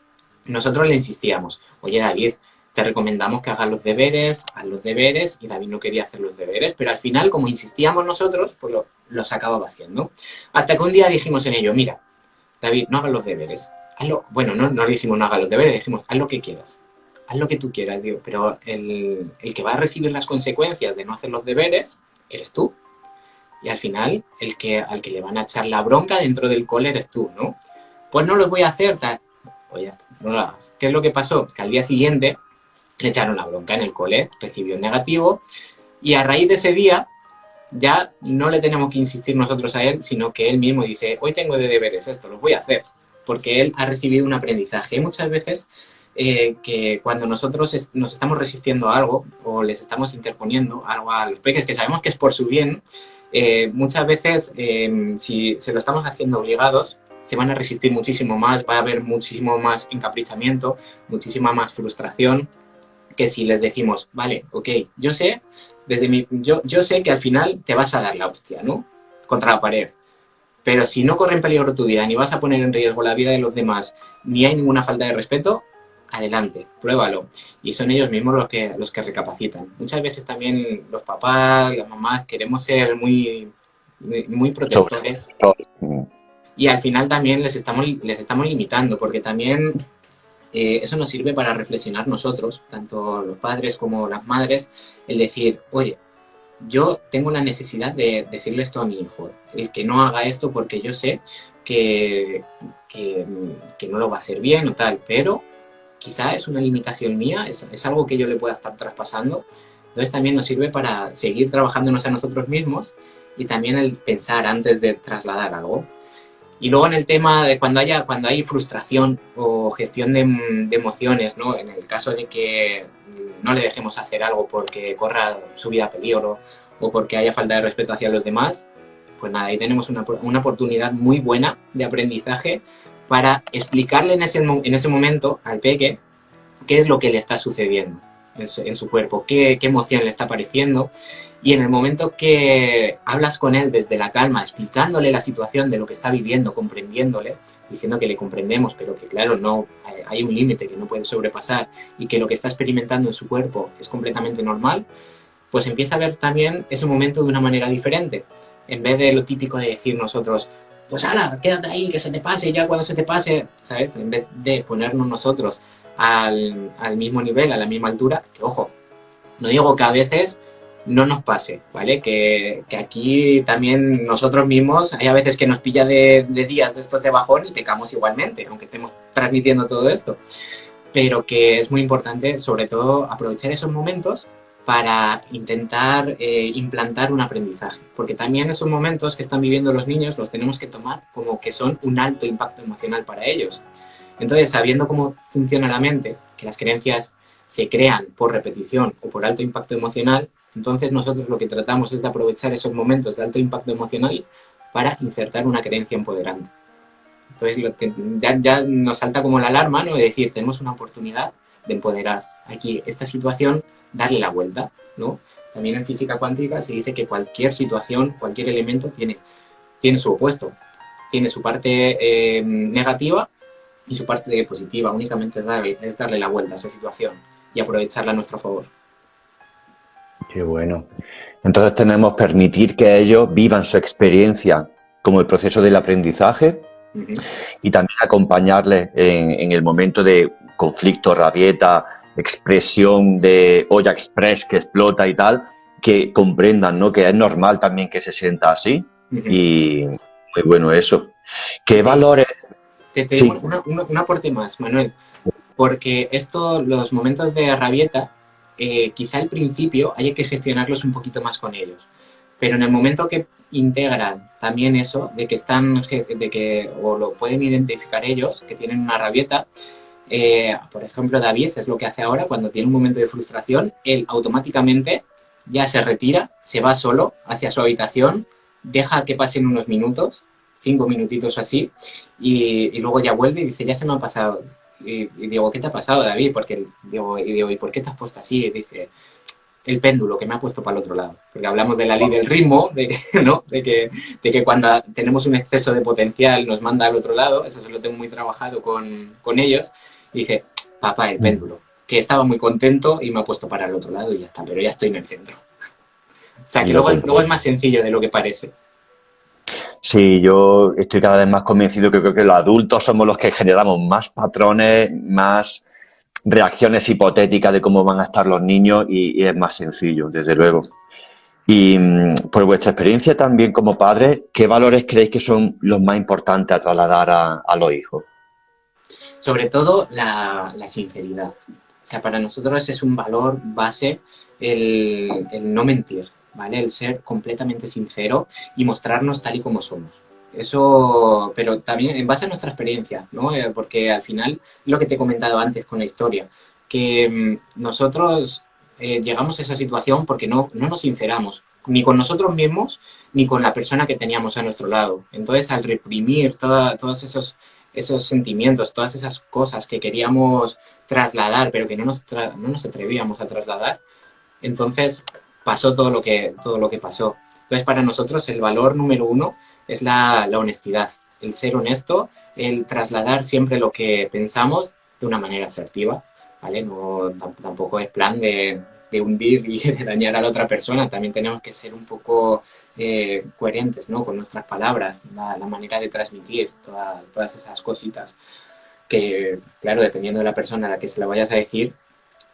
Nosotros le insistíamos, oye David, te recomendamos que hagas los deberes, haz los deberes, y David no quería hacer los deberes, pero al final, como insistíamos nosotros, pues los acababa haciendo. Hasta que un día dijimos en ello, mira, David, no hagas los deberes, hazlo, bueno, no le dijimos no hagas los deberes, dijimos, haz lo que quieras, haz lo que tú quieras, digo, pero el que va a recibir las consecuencias de no hacer los deberes eres tú. Y al final, al que le van a echar la bronca dentro del cole eres tú, ¿no? Pues no los voy a hacer, tal. Pues ya está, no lo hagas. ¿Qué es lo que pasó? Que al día siguiente le echaron la bronca en el cole, recibió el negativo, y a raíz de ese día ya no le tenemos que insistir nosotros a él, sino que él mismo dice, hoy tengo de deberes esto, los voy a hacer, porque él ha recibido un aprendizaje. Hay muchas veces que cuando nosotros nos estamos resistiendo a algo o les estamos interponiendo algo a los peques, que sabemos que es por su bien, muchas veces si se lo estamos haciendo obligados, se van a resistir muchísimo más, va a haber muchísimo más encaprichamiento, muchísima más frustración, que si les decimos, vale, ok, yo sé, yo sé que al final te vas a dar la hostia, ¿no? Contra la pared. Pero si no corre en peligro tu vida, ni vas a poner en riesgo la vida de los demás, ni hay ninguna falta de respeto, adelante, pruébalo. Y son ellos mismos los que recapacitan. Muchas veces también los papás, las mamás, queremos ser muy protectores. Y al final también les estamos limitando, porque también eso nos sirve para reflexionar nosotros, tanto los padres como las madres, el decir, oye, yo tengo la necesidad de decirle esto a mi hijo, el que no haga esto porque yo sé que no lo va a hacer bien o tal, pero quizá es una limitación mía, es algo que yo le pueda estar traspasando. Entonces también nos sirve para seguir trabajándonos a nosotros mismos y también el pensar antes de trasladar algo. Y luego en el tema de cuando hay frustración o gestión de emociones, ¿no? En el caso de que no le dejemos hacer algo porque corra su vida a peligro o porque haya falta de respeto hacia los demás, pues nada, ahí tenemos una oportunidad muy buena de aprendizaje para explicarle en ese momento al peque qué es lo que le está sucediendo en su cuerpo, qué emoción le está apareciendo. Y en el momento que hablas con él desde la calma, explicándole la situación de lo que está viviendo, comprendiéndole, diciendo que le comprendemos, pero que claro, no hay un límite que no puede sobrepasar y que lo que está experimentando en su cuerpo es completamente normal, pues empieza a ver también ese momento de una manera diferente. En vez de lo típico de decir nosotros, pues ala, quédate ahí, que se te pase, ya cuando se te pase, ¿sabes? En vez de ponernos nosotros al mismo nivel, a la misma altura, que ojo, no digo que a veces no nos pase, ¿vale? Que aquí también nosotros mismos, hay a veces que nos pilla de días de estos de bajón y pecamos igualmente, aunque estemos transmitiendo todo esto. Pero que es muy importante, sobre todo, aprovechar esos momentos para intentar implantar un aprendizaje. Porque también esos momentos que están viviendo los niños los tenemos que tomar como que son un alto impacto emocional para ellos. Entonces, sabiendo cómo funciona la mente, que las creencias se crean por repetición o por alto impacto emocional, entonces nosotros lo que tratamos es de aprovechar esos momentos de alto impacto emocional para insertar una creencia empoderante. Entonces ya nos salta como la alarma, ¿no? De decir, tenemos una oportunidad de empoderar aquí esta situación, darle la vuelta, ¿no? También en física cuántica se dice que cualquier situación, cualquier elemento tiene tiene su opuesto, tiene su parte negativa y su parte positiva. Únicamente es darle la vuelta a esa situación y aprovecharla a nuestro favor.
Qué bueno. Entonces tenemos permitir que ellos vivan su experiencia como el proceso del aprendizaje
Ujú.
y también acompañarles en el momento de conflicto, rabieta, expresión de olla express que explota y tal, que comprendan, ¿no? Que es normal también que se sienta así
Ujú.
y muy bueno eso.
Y
¿Qué valores?
te digo
Sí,
un aporte más, Manuel, porque los momentos de rabieta, quizá al principio haya que gestionarlos un poquito más con ellos, pero en el momento que integran también eso, o lo pueden identificar ellos, que tienen una rabieta, por ejemplo, David es lo que hace ahora cuando tiene un momento de frustración, él automáticamente ya se retira, se va solo hacia su habitación, deja que pasen unos minutos, 5 minutitos o así, y luego ya vuelve y dice, ya se me ha pasado. Y digo, ¿qué te ha pasado, David? ¿Y por qué te has puesto así? Y dice, el péndulo que me ha puesto para el otro lado. Porque hablamos de la ley del ritmo, de que, ¿no? de que cuando tenemos un exceso de potencial nos manda al otro lado, eso se lo tengo muy trabajado con ellos. Y dije, papá, el péndulo, que estaba muy contento y me ha puesto para el otro lado y ya está, pero ya estoy en el centro. O sea, que
lo
luego es
comprendo.
más sencillo de lo que parece.
Sí, yo estoy cada vez más convencido que creo que los adultos somos los que generamos más patrones, más reacciones hipotéticas de cómo van a estar los niños y es más sencillo, desde luego. Y por vuestra experiencia también como padres, ¿qué valores creéis que son los más importantes a trasladar a los hijos?
Sobre todo la sinceridad. O sea, para nosotros es un valor base el no mentir, ¿vale? El ser completamente sincero y mostrarnos tal y como somos. Eso, pero también en base a nuestra experiencia, ¿no? Porque al final, lo que te he comentado antes con la historia, que nosotros llegamos a esa situación porque no nos sinceramos, ni con nosotros mismos, ni con la persona que teníamos a nuestro lado. Entonces, al reprimir todos esos sentimientos, todas esas cosas que queríamos trasladar, pero que no nos atrevíamos a trasladar, entonces pasó todo lo que pasó. Entonces, para nosotros el valor número uno es la honestidad, el ser honesto, el trasladar siempre lo que pensamos de una manera asertiva, ¿vale? No, tampoco es plan de hundir y de dañar a la otra persona, también tenemos que ser un poco coherentes, ¿no? Con nuestras palabras, la manera de transmitir todas esas cositas que, claro, dependiendo de la persona a la que se la vayas a decir,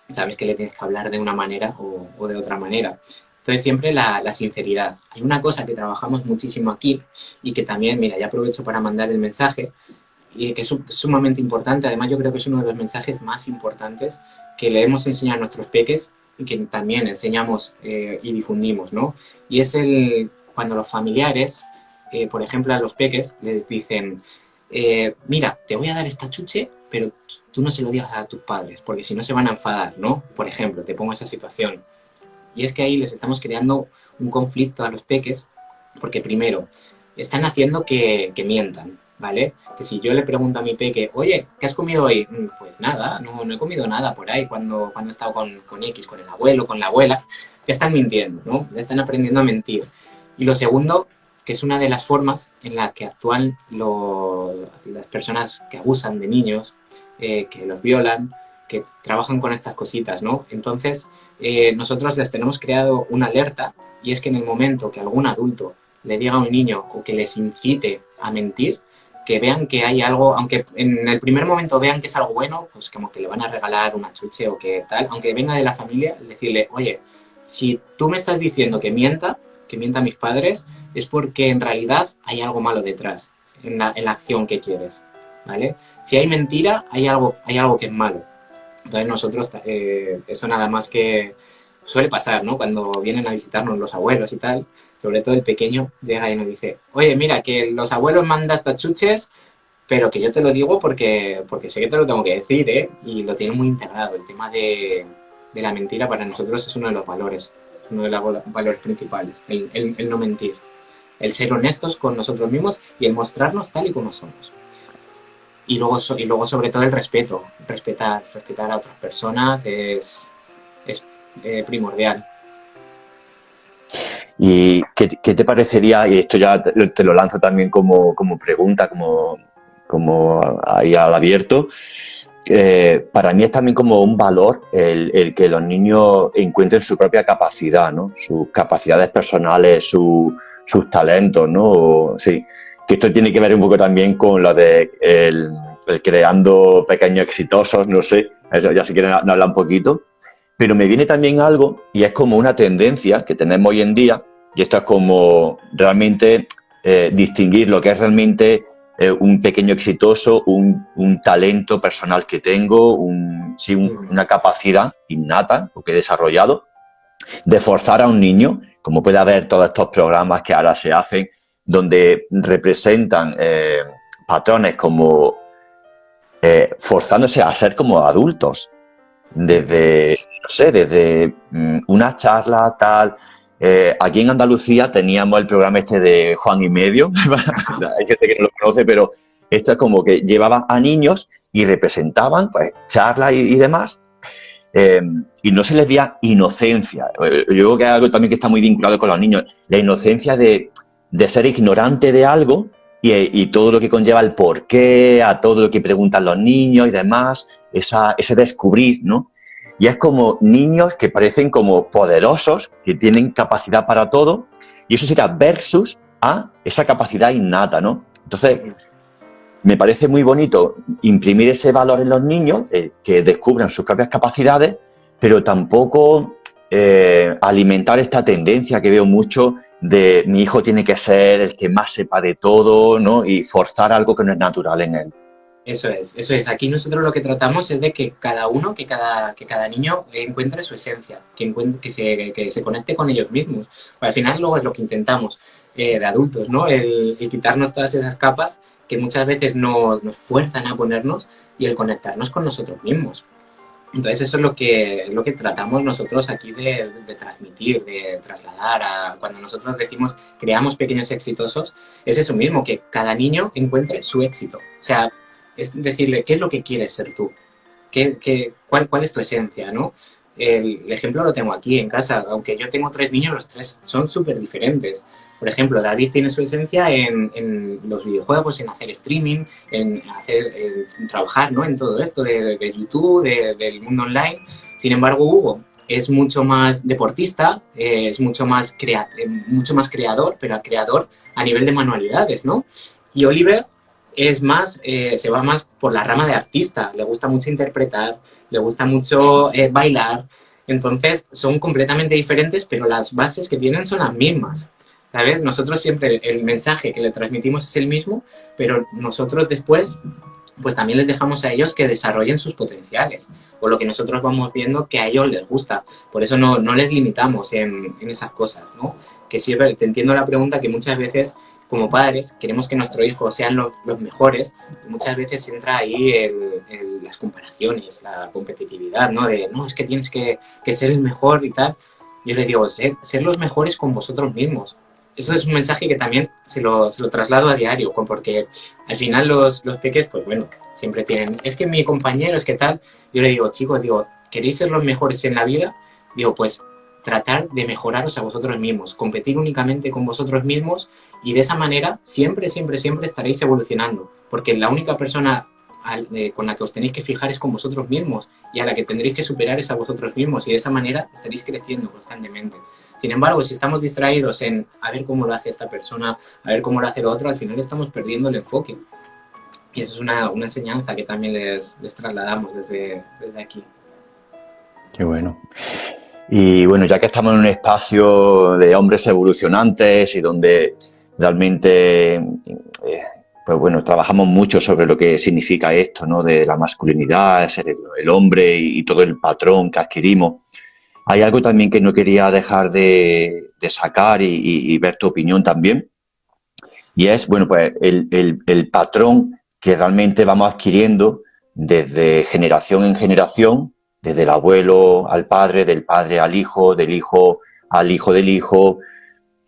sabes que le tienes que hablar de una manera o de otra manera. Entonces siempre la sinceridad. Hay una cosa que trabajamos muchísimo aquí y que también, mira, ya aprovecho para mandar el mensaje, y que es sumamente importante, además yo creo que es uno de los mensajes más importantes que le hemos enseñado a nuestros peques y que también enseñamos y difundimos, ¿no? Y es cuando los familiares, por ejemplo a los peques, les dicen, mira, te voy a dar esta chuche, pero tú no se lo digas a tus padres, porque si no se van a enfadar, ¿no? Por ejemplo, te pongo esa situación. Y es que ahí les estamos creando un conflicto a los peques, porque primero, están haciendo que mientan, ¿vale? Que si yo le pregunto a mi peque, oye, ¿qué has comido hoy? Pues nada, no he comido nada por ahí cuando he estado con X, con el abuelo, con la abuela. Ya están mintiendo, ¿no? Ya están aprendiendo a mentir. Y lo segundo, que es una de las formas en la que actúan las personas que abusan de niños, que los violan, que trabajan con estas cositas, ¿no? Entonces, nosotros les tenemos creado una alerta y es que en el momento que algún adulto le diga a un niño o que les incite a mentir, que vean que hay algo, aunque en el primer momento vean que es algo bueno, pues como que le van a regalar una chuche o que tal, aunque venga de la familia, decirle, oye, si tú me estás diciendo que mienta a mis padres, es porque en realidad hay algo malo detrás, en la acción que quieres, ¿vale? Si hay mentira, hay algo que es malo. Entonces nosotros, eso nada más que suele pasar, ¿no? Cuando vienen a visitarnos los abuelos y tal, sobre todo el pequeño llega y nos dice, oye, mira, que los abuelos mandan estas chuches, pero que yo te lo digo porque sé que te lo tengo que decir, ¿eh? Y lo tiene muy integrado. El tema de la mentira para nosotros es uno de los valores, uno de los valores principales, el no mentir, el ser honestos con nosotros mismos y el mostrarnos tal y como somos. Y luego sobre todo el respeto, respetar a otras personas es primordial.
¿Y qué te parecería, y esto ya te lo lanzo también como pregunta, como ahí al abierto, para mí es también como un valor el que los niños encuentren su propia capacidad, ¿no? Sus capacidades personales, sus talentos, ¿no? Sí, que esto tiene que ver un poco también con lo de el creando pequeños exitosos, no sé, eso ya si quieren hablar un poquito. Pero me viene también algo, y es como una tendencia que tenemos hoy en día, y esto es como realmente distinguir lo que es realmente un pequeño exitoso, un talento personal que tengo, una capacidad innata o que he desarrollado, de forzar a un niño, como puede haber todos estos programas que ahora se hacen, donde representan patrones como forzándose a ser como adultos, desde, no sé, desde una charla tal. Aquí en Andalucía teníamos el programa este de Juan y Medio, hay gente que no lo conoce, pero esto es como que llevaban a niños y representaban pues charlas y demás, y no se les veía inocencia. Yo creo que es algo también que está muy vinculado con los niños, la inocencia de ser ignorante de algo y todo lo que conlleva el porqué, a todo lo que preguntan los niños y demás, ese descubrir, ¿no? Y es como niños que parecen como poderosos, que tienen capacidad para todo, y eso sería versus a esa capacidad innata, ¿no? Entonces, me parece muy bonito imprimir ese valor en los niños, que descubran sus propias capacidades, pero tampoco alimentar esta tendencia que veo mucho de mi hijo tiene que ser el que más sepa de todo, ¿no? Y forzar algo que no es natural en él.
Eso es, eso es. Aquí nosotros lo que tratamos es de que cada uno, que cada niño encuentre su esencia, que se conecte con ellos mismos. Al final luego es lo que intentamos de adultos, ¿no? El quitarnos todas esas capas que muchas veces nos fuerzan a ponernos y el conectarnos con nosotros mismos. Entonces eso es lo que tratamos nosotros aquí de transmitir, de trasladar. Cuando nosotros decimos creamos pequeños exitosos, es eso mismo, que cada niño encuentre su éxito. O sea, es decirle, ¿qué es lo que quieres ser tú? ¿Cuál es tu esencia, no? El ejemplo lo tengo aquí en casa. Aunque yo tengo 3 niños, los 3 son súper diferentes. Por ejemplo, David tiene su esencia en los videojuegos, en hacer streaming, en trabajar, ¿no? En todo esto de YouTube, del mundo online. Sin embargo, Hugo es mucho más deportista, es mucho más creador, pero creador a nivel de manualidades, ¿no? Y Oliver es más, se va más por la rama de artista, le gusta mucho interpretar, le gusta mucho bailar. Entonces son completamente diferentes, pero las bases que tienen son las mismas, ¿sabes? Nosotros siempre el mensaje que le transmitimos es el mismo, pero nosotros después pues también les dejamos a ellos que desarrollen sus potenciales o lo que nosotros vamos viendo que a ellos les gusta. Por eso no les limitamos en esas cosas, ¿no? Que siempre te entiendo la pregunta, que muchas veces como padres queremos que nuestros hijos sean los mejores, y muchas veces entra ahí las comparaciones, la competitividad, ¿no? No, es que tienes que ser el mejor y tal. Yo les digo, ser los mejores con vosotros mismos. Eso es un mensaje que también se lo traslado a diario, porque al final los peques, pues bueno, siempre tienen, es que mi compañero, es que tal. Yo le digo, chicos, ¿queréis ser los mejores en la vida? Digo, pues tratar de mejoraros a vosotros mismos, competir únicamente con vosotros mismos, y de esa manera siempre, siempre, siempre estaréis evolucionando, porque la única persona con la que os tenéis que fijar es con vosotros mismos, y a la que tendréis que superar es a vosotros mismos, y de esa manera estaréis creciendo constantemente. Sin embargo, si estamos distraídos en a ver cómo lo hace esta persona, a ver cómo lo hace el otro, al final estamos perdiendo el enfoque. Y eso es una enseñanza que también les trasladamos desde aquí.
Qué bueno. Y bueno, ya que estamos en un espacio de hombres evolucionantes y donde realmente, pues bueno, trabajamos mucho sobre lo que significa esto, ¿no? De la masculinidad, ser el hombre y todo el patrón que adquirimos. Hay algo también que no quería dejar de sacar y ver tu opinión también. Y es, bueno, pues el patrón que realmente vamos adquiriendo desde generación en generación, desde el abuelo al padre, del padre al hijo, del hijo al hijo del hijo.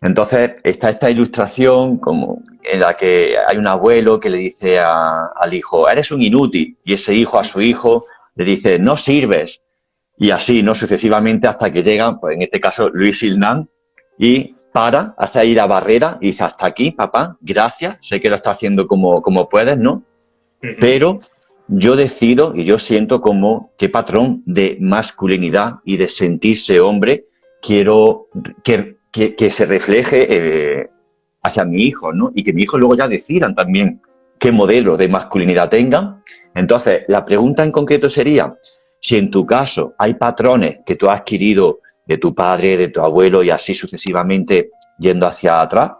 Entonces está esta ilustración como en la que hay un abuelo que le dice al hijo, eres un inútil, y ese hijo a su hijo le dice, no sirves. Y así, ¿no? Sucesivamente hasta que llegan, pues en este caso, Luis Silnán y para, hace ahí la barrera y dice, hasta aquí, papá, gracias, sé que lo está haciendo como puedes, ¿no? Pero yo decido y yo siento como qué patrón de masculinidad y de sentirse hombre quiero que se refleje hacia mi hijo, ¿no? Y que mi hijo luego ya decidan también qué modelo de masculinidad tengan. Entonces, la pregunta en concreto sería, si en tu caso hay patrones que tú has adquirido de tu padre, de tu abuelo y así sucesivamente yendo hacia atrás,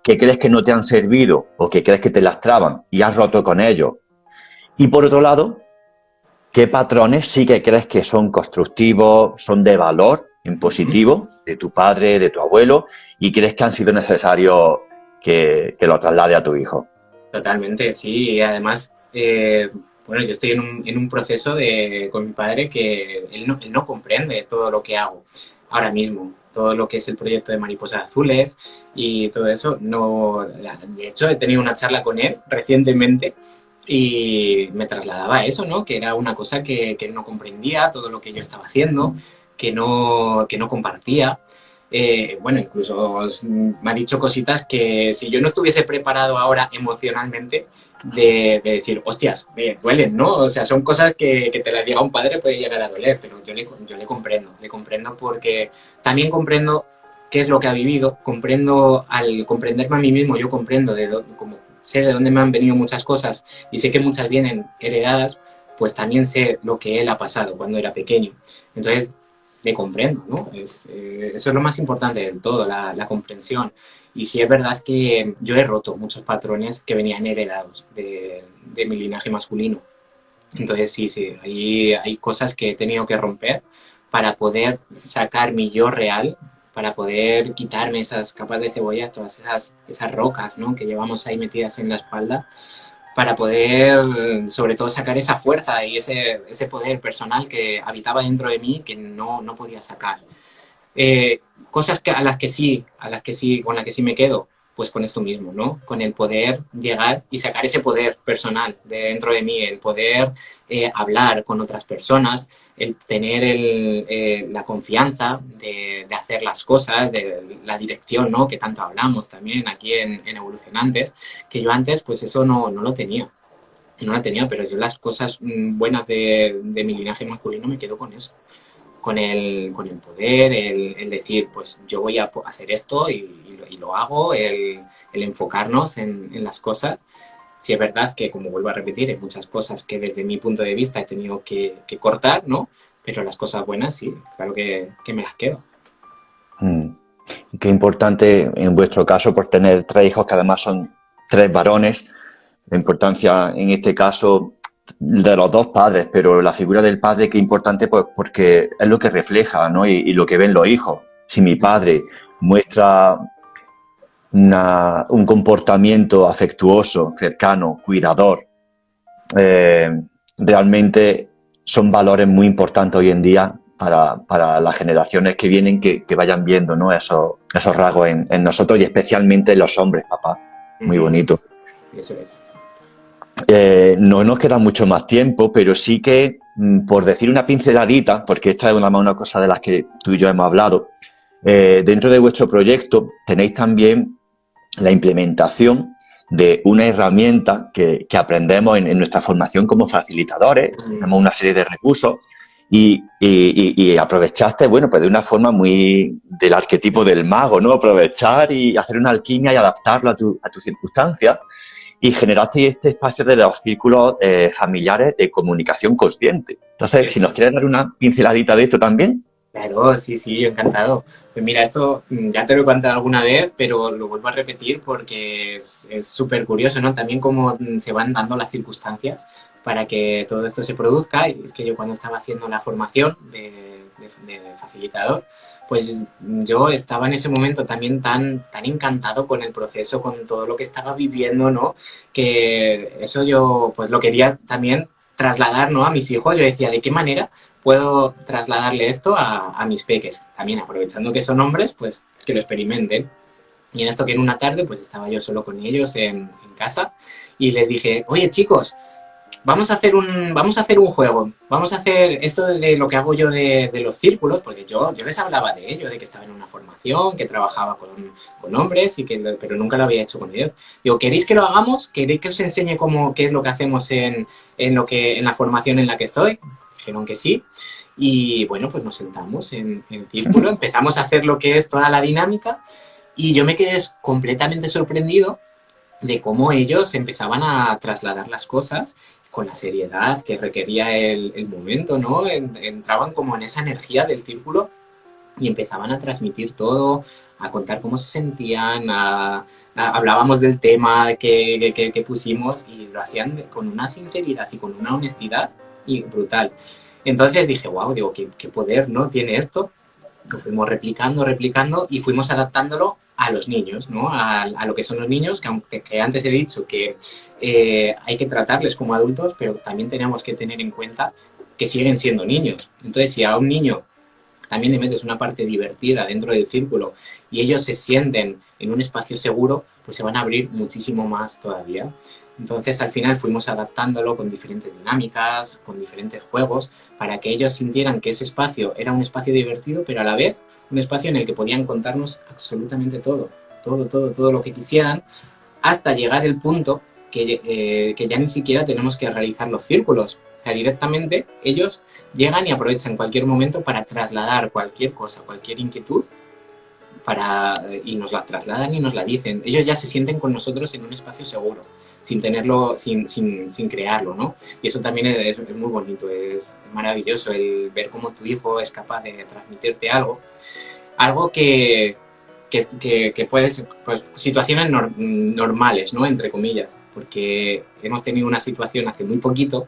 que crees que no te han servido o que crees que te lastraban y has roto con ellos. Y por otro lado, ¿qué patrones sí que crees que son constructivos, son de valor, en positivo, de tu padre, de tu abuelo, y crees que han sido necesarios que lo traslade a tu hijo?
Totalmente, sí. Y además, bueno, yo estoy en un proceso con mi padre que él no comprende todo lo que hago ahora mismo. Todo lo que es el proyecto de Mariposas Azules y todo eso. No, de hecho, he tenido una charla con él recientemente y me trasladaba a eso, ¿no? Que era una cosa que él no comprendía, todo lo que yo estaba haciendo, que no compartía. Bueno, incluso me ha dicho cositas que si yo no estuviese preparado ahora emocionalmente de decir, hostias, me duelen, ¿no? O sea, son cosas que te las diga un padre puede llegar a doler, pero yo le comprendo porque también comprendo qué es lo que ha vivido, comprendo, al comprenderme a mí mismo, yo comprendo como sé de dónde me han venido muchas cosas y sé que muchas vienen heredadas, pues también sé lo que él ha pasado cuando era pequeño. Entonces, le comprendo, ¿no? Eso es lo más importante del todo, la comprensión. Y sí es verdad que yo he roto muchos patrones que venían heredados de mi linaje masculino. Entonces sí, hay cosas que he tenido que romper para poder sacar mi yo real, para poder quitarme esas capas de cebolla, todas esas rocas, ¿no? Que llevamos ahí metidas en la espalda para poder, sobre todo, sacar esa fuerza y ese poder personal que habitaba dentro de mí que no podía sacar. Cosas a las que sí, con las que sí me quedo, pues con esto mismo, ¿no? Con el poder llegar y sacar ese poder personal de dentro de mí, el poder hablar con otras personas, el tener la confianza de hacer las cosas, de la dirección, ¿no? Que tanto hablamos también aquí en Evolucionantes, que yo antes, pues eso no lo tenía. No la tenía, pero yo las cosas buenas de mi linaje masculino me quedo con eso, con el poder, el decir, pues yo voy a hacer esto y lo hago, el enfocarnos en las cosas. Sí es verdad que, como vuelvo a repetir, hay muchas cosas que desde mi punto de vista he tenido que cortar, ¿no? Pero las cosas buenas sí, claro que me las quedo.
Y qué importante en vuestro caso por tener tres hijos que además son tres varones, la importancia en este caso de los dos padres, pero la figura del padre qué importante pues porque es lo que refleja, ¿no? Y lo que ven los hijos. Si mi padre muestra un comportamiento afectuoso, cercano, cuidador, eh, realmente son valores muy importantes hoy en día para las generaciones que vienen que vayan viendo, ¿no? esos rasgos en nosotros y especialmente en los hombres, papá. Muy bonito.
Eso es.
No nos queda mucho más tiempo, pero sí que, por decir una pinceladita, porque esta es una cosa de las que tú y yo hemos hablado, dentro de vuestro proyecto tenéis también la implementación de una herramienta que aprendemos en nuestra formación como facilitadores. Tenemos una serie de recursos y aprovechaste, bueno, pues de una forma muy del arquetipo del mago, ¿no? Aprovechar y hacer una alquimia y adaptarlo a tus circunstancias y generaste este espacio de los círculos familiares de comunicación consciente. Entonces, si nos quieres dar una pinceladita de esto también.
Claro, sí, yo encantado. Pues mira, esto ya te lo he contado alguna vez, pero lo vuelvo a repetir porque es súper curioso, ¿no? También cómo se van dando las circunstancias para que todo esto se produzca. Y es que yo cuando estaba haciendo la formación de facilitador, pues yo estaba en ese momento también tan encantado con el proceso, con todo lo que estaba viviendo, ¿no? Que eso yo pues lo quería también trasladar, ¿no? A mis hijos. Yo decía, ¿de qué manera puedo trasladarle esto a mis peques? También aprovechando que son hombres, pues que lo experimenten. Y en esto que en una tarde, pues estaba yo solo con ellos en casa y les dije, oye chicos, vamos a hacer un juego. Vamos a hacer esto de lo que hago yo de los círculos, porque yo les hablaba de ello, de que estaba en una formación, que trabajaba con hombres, pero nunca lo había hecho con ellos. Digo, ¿queréis que lo hagamos? ¿Queréis que os enseñe qué es lo que hacemos en la formación en la que estoy? Dijeron que sí. Y bueno, pues nos sentamos en círculo, empezamos a hacer lo que es toda la dinámica y yo me quedé completamente sorprendido de cómo ellos empezaban a trasladar las cosas con la seriedad que requería el momento, ¿no? Entraban como en esa energía del círculo y empezaban a transmitir todo, a contar cómo se sentían, hablábamos del tema que pusimos y lo hacían con una sinceridad y con una honestidad y brutal. Entonces dije, wow, digo, qué poder, ¿no? Tiene esto. Lo fuimos replicando y fuimos adaptándolo a los niños, ¿no? A lo que son los niños, que antes he dicho que hay que tratarles como adultos, pero también tenemos que tener en cuenta que siguen siendo niños. Entonces, si a un niño también le metes una parte divertida dentro del círculo y ellos se sienten en un espacio seguro, pues se van a abrir muchísimo más todavía. Entonces, al final fuimos adaptándolo con diferentes dinámicas, con diferentes juegos, para que ellos sintieran que ese espacio era un espacio divertido, pero a la vez un espacio en el que podían contarnos absolutamente todo lo que quisieran, hasta llegar el punto que ya ni siquiera tenemos que realizar los círculos. O sea, directamente ellos llegan y aprovechan cualquier momento para trasladar cualquier cosa, cualquier inquietud, y nos la trasladan y nos la dicen. Ellos ya se sienten con nosotros en un espacio seguro, sin tenerlo, sin crearlo, ¿no? Y eso también es muy bonito, es maravilloso el ver cómo tu hijo es capaz de transmitirte algo que puede ser, pues, situaciones normales, ¿no? Entre comillas, porque hemos tenido una situación hace muy poquito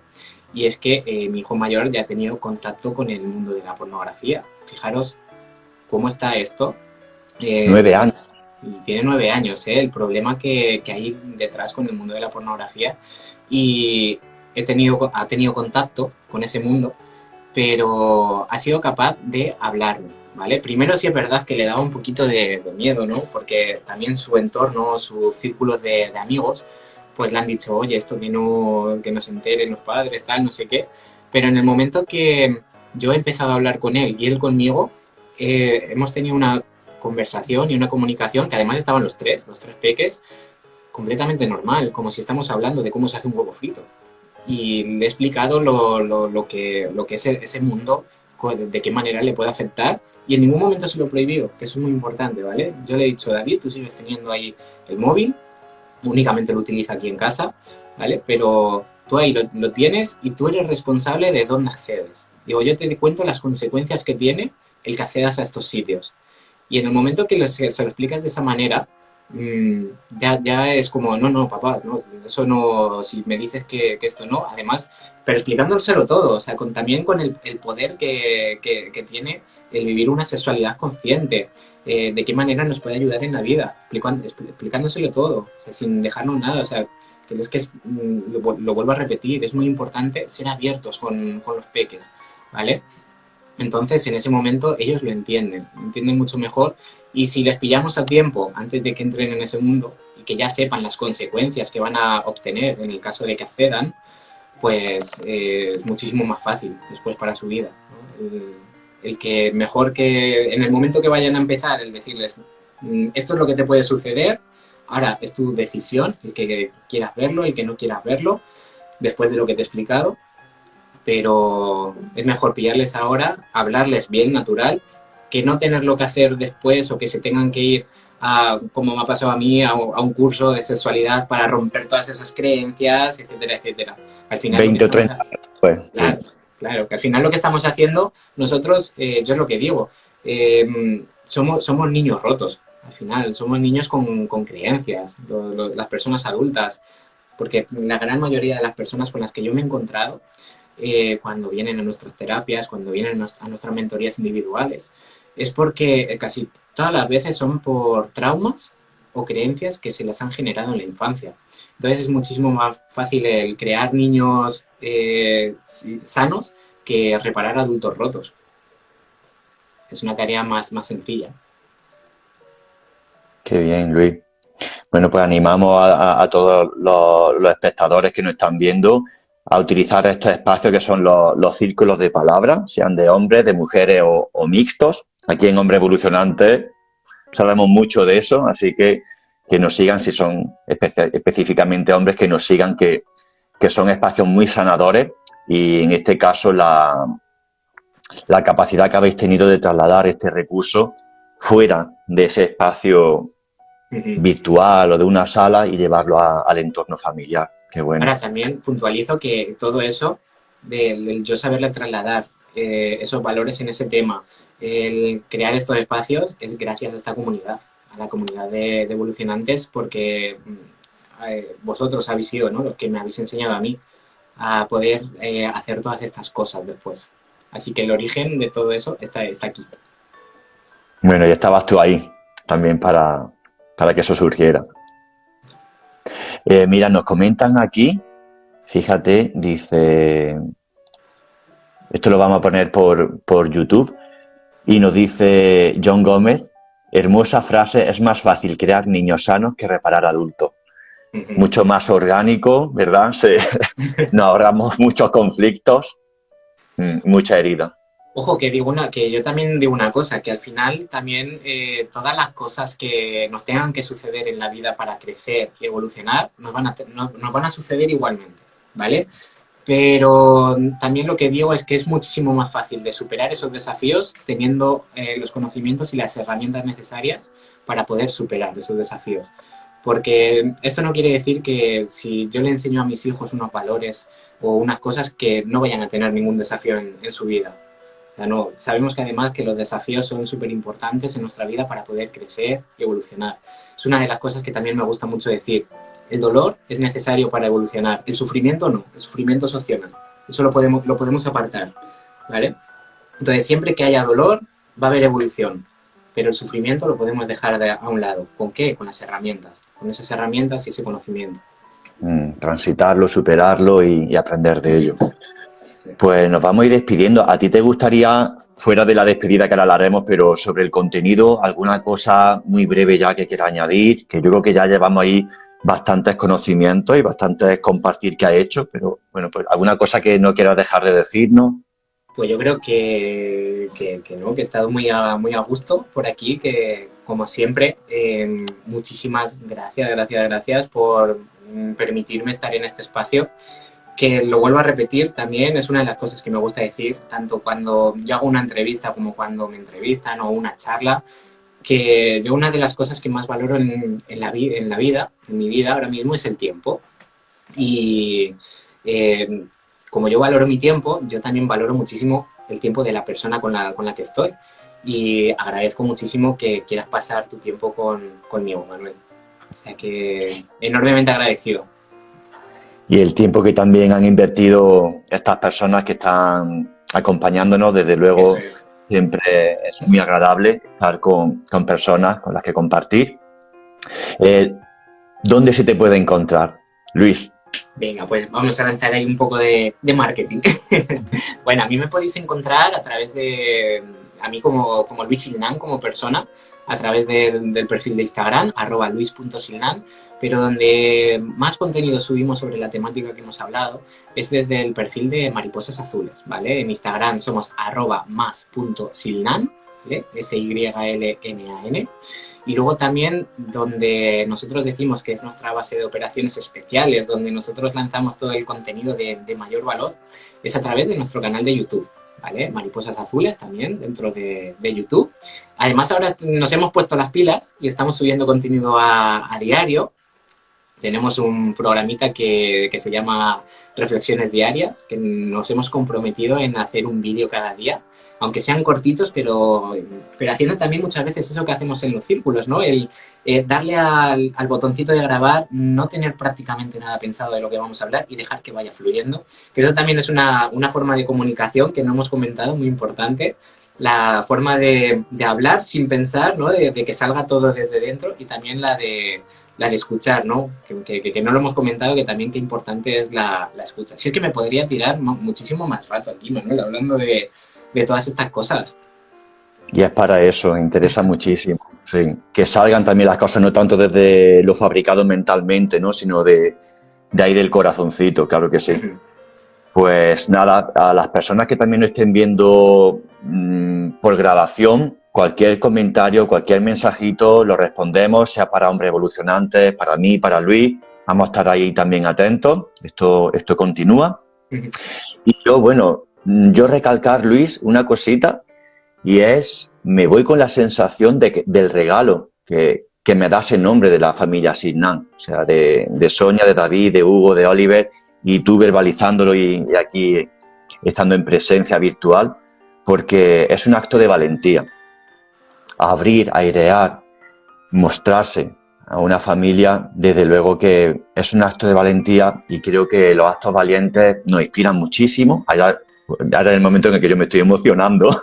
y es que mi hijo mayor ya ha tenido contacto con el mundo de la pornografía. Fijaros cómo está esto.
9 años.
Y tiene 9 años, ¿eh? El problema que hay detrás con el mundo de la pornografía. Y ha tenido contacto con ese mundo, pero ha sido capaz de hablarme, ¿vale? Primero sí es verdad que le daba un poquito de miedo, ¿no? Porque también su entorno, sus círculos de amigos, pues le han dicho, oye, esto que no se enteren los padres, tal, no sé qué. Pero en el momento que yo he empezado a hablar con él y él conmigo, hemos tenido una conversación y una comunicación que además estaban los tres peques, completamente normal, como si estamos hablando de cómo se hace un huevo frito. Y le he explicado lo que es ese mundo, de qué manera le puede afectar, y en ningún momento se lo he prohibido, que eso es muy importante, ¿vale? Yo le he dicho, David, tú sigues teniendo ahí el móvil, únicamente lo utiliza aquí en casa, ¿vale? Pero tú ahí lo tienes y tú eres responsable de dónde accedes. Digo, yo te cuento las consecuencias que tiene el que accedas a estos sitios. Y en el momento que se lo explicas de esa manera, ya es como, no, papá, no, eso no, si me dices que esto no, además, pero explicándoselo todo, o sea, también con el poder que tiene el vivir una sexualidad consciente, de qué manera nos puede ayudar en la vida, explicándoselo todo, o sea, sin dejarnos nada, o sea, lo vuelvo a repetir, es muy importante ser abiertos con los peques, ¿vale? Entonces, en ese momento, ellos lo entienden mucho mejor, y si les pillamos a tiempo, antes de que entren en ese mundo, y que ya sepan las consecuencias que van a obtener en el caso de que accedan, pues es muchísimo más fácil después para su vida, ¿no? El que mejor que en el momento que vayan a empezar, el decirles, esto es lo que te puede suceder, ahora es tu decisión, el que quieras verlo, el que no quieras verlo, después de lo que te he explicado, pero es mejor pillarles ahora, hablarles bien natural, que no tenerlo que hacer después o que se tengan que ir como me ha pasado a mí, a un curso de sexualidad para romper todas esas creencias, etcétera, etcétera. Al final
20 o 30 años después.
Claro,
Sí.
claro, que al final lo que estamos haciendo nosotros, yo es lo que digo, somos niños rotos, al final, somos niños con creencias, las personas adultas, porque la gran mayoría de las personas con las que yo me he encontrado, cuando vienen a nuestras terapias, cuando vienen a nuestras mentorías individuales, es porque casi todas las veces son por traumas o creencias que se les han generado en la infancia. Entonces es muchísimo más fácil el crear niños sanos que reparar adultos rotos. Es una tarea más sencilla.
Qué bien, Luis. Bueno, pues animamos a todos los espectadores que nos están viendo a utilizar estos espacios que son los círculos de palabra, sean de hombres, de mujeres o mixtos. Aquí en Hombre Evolucionante sabemos mucho de eso, así que nos sigan, si son específicamente hombres, que nos sigan, que son espacios muy sanadores, y en este caso la capacidad que habéis tenido de trasladar este recurso fuera de ese espacio virtual o de una sala y llevarlo al entorno familiar. Qué bueno.
Ahora también puntualizo que todo eso, del yo saberle trasladar esos valores en ese tema, el crear estos espacios, es gracias a esta comunidad, a la comunidad de evolucionantes, porque vosotros habéis sido, ¿no?, los que me habéis enseñado a mí a poder hacer todas estas cosas después. Así que el origen de todo eso está aquí.
Bueno, y estabas tú ahí también para que eso surgiera. Mira, nos comentan aquí, fíjate, dice, esto lo vamos a poner por YouTube, y nos dice John Gómez, hermosa frase, es más fácil crear niños sanos que reparar adultos. Mucho más orgánico, ¿verdad? Nos ahorramos muchos conflictos, mucha herida.
Ojo, que yo también digo una cosa, que al final también todas las cosas que nos tengan que suceder en la vida para crecer y evolucionar nos van a suceder igualmente, ¿vale? Pero también lo que digo es que es muchísimo más fácil de superar esos desafíos teniendo los conocimientos y las herramientas necesarias para poder superar esos desafíos. Porque esto no quiere decir que si yo le enseño a mis hijos unos valores o unas cosas, que no vayan a tener ningún desafío en su vida. O sea, no, sabemos que además que los desafíos son súper importantes en nuestra vida para poder crecer y evolucionar. Es una de las cosas que también me gusta mucho decir. El dolor es necesario para evolucionar. El sufrimiento no. El sufrimiento es opcional. Eso lo podemos apartar, ¿vale? Entonces, siempre que haya dolor, va a haber evolución. Pero el sufrimiento lo podemos dejar a un lado. ¿Con qué? Con las herramientas. Con esas herramientas y ese conocimiento.
Transitarlo, superarlo y aprender de ello. Pues nos vamos a ir despidiendo. ¿A ti te gustaría, fuera de la despedida que ahora la haremos, pero sobre el contenido, alguna cosa muy breve ya que quieras añadir? Que yo creo que ya llevamos ahí bastantes conocimientos y bastantes compartir que ha hecho, pero bueno, pues alguna cosa que no quieras dejar de decirnos.
Pues yo creo que no, que he estado muy a gusto por aquí, que como siempre, muchísimas gracias por permitirme estar en este espacio. Que lo vuelvo a repetir, también es una de las cosas que me gusta decir, tanto cuando yo hago una entrevista como cuando me entrevistan o una charla, que yo una de las cosas que más valoro en mi vida ahora mismo, es el tiempo. Y como yo valoro mi tiempo, yo también valoro muchísimo el tiempo de la persona con la que estoy. Y agradezco muchísimo que quieras pasar tu tiempo conmigo, Manuel. O sea que enormemente agradecido.
Y el tiempo que también han invertido estas personas que están acompañándonos, desde luego, siempre es muy agradable estar con personas con las que compartir. ¿Dónde se te puede encontrar, Luis?
Venga, pues vamos a lanzar ahí un poco de marketing. Bueno, a mí me podéis encontrar a través de... A mí como Luis Silnan, como persona, a través del perfil de Instagram, @luis.silnan, pero donde más contenido subimos sobre la temática que hemos hablado es desde el perfil de Mariposas Azules, ¿vale? En Instagram somos @mas.silnan, ¿vale? SYLNAN. Y luego también donde nosotros decimos que es nuestra base de operaciones especiales, donde nosotros lanzamos todo el contenido de mayor valor, es a través de nuestro canal de YouTube. ¿Vale? Mariposas Azules también dentro de YouTube. Además, ahora nos hemos puesto las pilas y estamos subiendo contenido a diario. Tenemos un programita que se llama Reflexiones Diarias, que nos hemos comprometido en hacer un vídeo cada día, aunque sean cortitos, pero haciendo también muchas veces eso que hacemos en los círculos, ¿no? El darle al botoncito de grabar, no tener prácticamente nada pensado de lo que vamos a hablar y dejar que vaya fluyendo. Que eso también es una forma de comunicación que no hemos comentado, muy importante. La forma de hablar sin pensar, ¿no? De que salga todo desde dentro, y también la de escuchar, ¿no? Que no lo hemos comentado, que también qué importante es la escucha. Sí, es que me podría tirar muchísimo más rato aquí, Manuel, hablando de todas estas cosas.
Y es para eso, interesa muchísimo. Sí. Que salgan también las cosas, no tanto desde lo fabricado mentalmente, ¿no? Sino de ahí del corazoncito, claro que sí. Pues nada, a las personas que también lo estén viendo por grabación, cualquier comentario, cualquier mensajito, lo respondemos, sea para Hombres Evolucionantes, para mí, para Luis. Vamos a estar ahí también atentos. Esto continúa. Y yo recalcar, Luis, una cosita, y es, me voy con la sensación del regalo que me da ese nombre de la familia Signan, o sea, de Sonia, de David, de Hugo, de Oliver, y tú verbalizándolo y aquí estando en presencia virtual, porque es un acto de valentía. Abrir, airear, mostrarse a una familia, desde luego que es un acto de valentía y creo que los actos valientes nos inspiran muchísimo. Ahora es el momento en el que yo me estoy emocionando,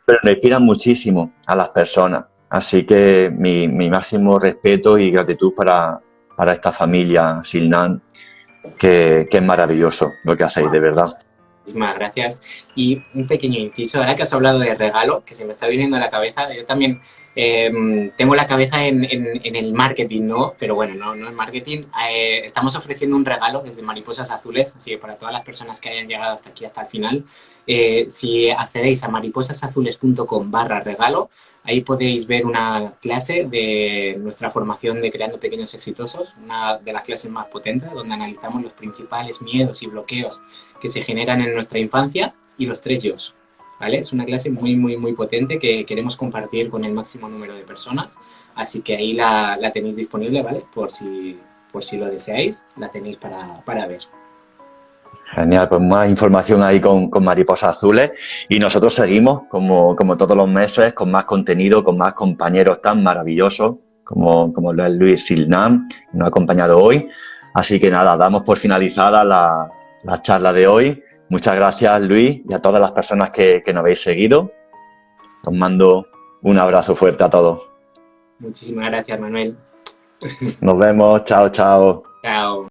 pero nos inspiran muchísimo a las personas. Así que mi máximo respeto y gratitud para esta familia Silnan, que es maravilloso lo que hacéis, de verdad.
Muchísimas gracias. Y un pequeño inciso, ahora que has hablado de regalo, que se me está viniendo a la cabeza, yo también tengo la cabeza en el marketing, ¿no? Pero bueno, no en marketing. Estamos ofreciendo un regalo desde Mariposas Azules, así que para todas las personas que hayan llegado hasta aquí, hasta el final, si accedéis a mariposasazules.com/regalo, ahí podéis ver una clase de nuestra formación de Creando Pequeños Exitosos, una de las clases más potentes, donde analizamos los principales miedos y bloqueos que se generan en nuestra infancia y los 3 yos, ¿vale? Es una clase muy, muy, muy potente que queremos compartir con el máximo número de personas, así que ahí la tenéis disponible, ¿vale? Por si lo deseáis, la tenéis para ver.
Genial, pues más información ahí con Mariposas Azules y nosotros seguimos como todos los meses con más contenido, con más compañeros tan maravillosos como lo es Luis Silnan, que nos ha acompañado hoy. Así que nada, damos por finalizada la charla de hoy. Muchas gracias, Luis, y a todas las personas que nos habéis seguido. Os mando un abrazo fuerte a todos.
Muchísimas gracias, Manuel.
Nos vemos, chao, chao.
Chao.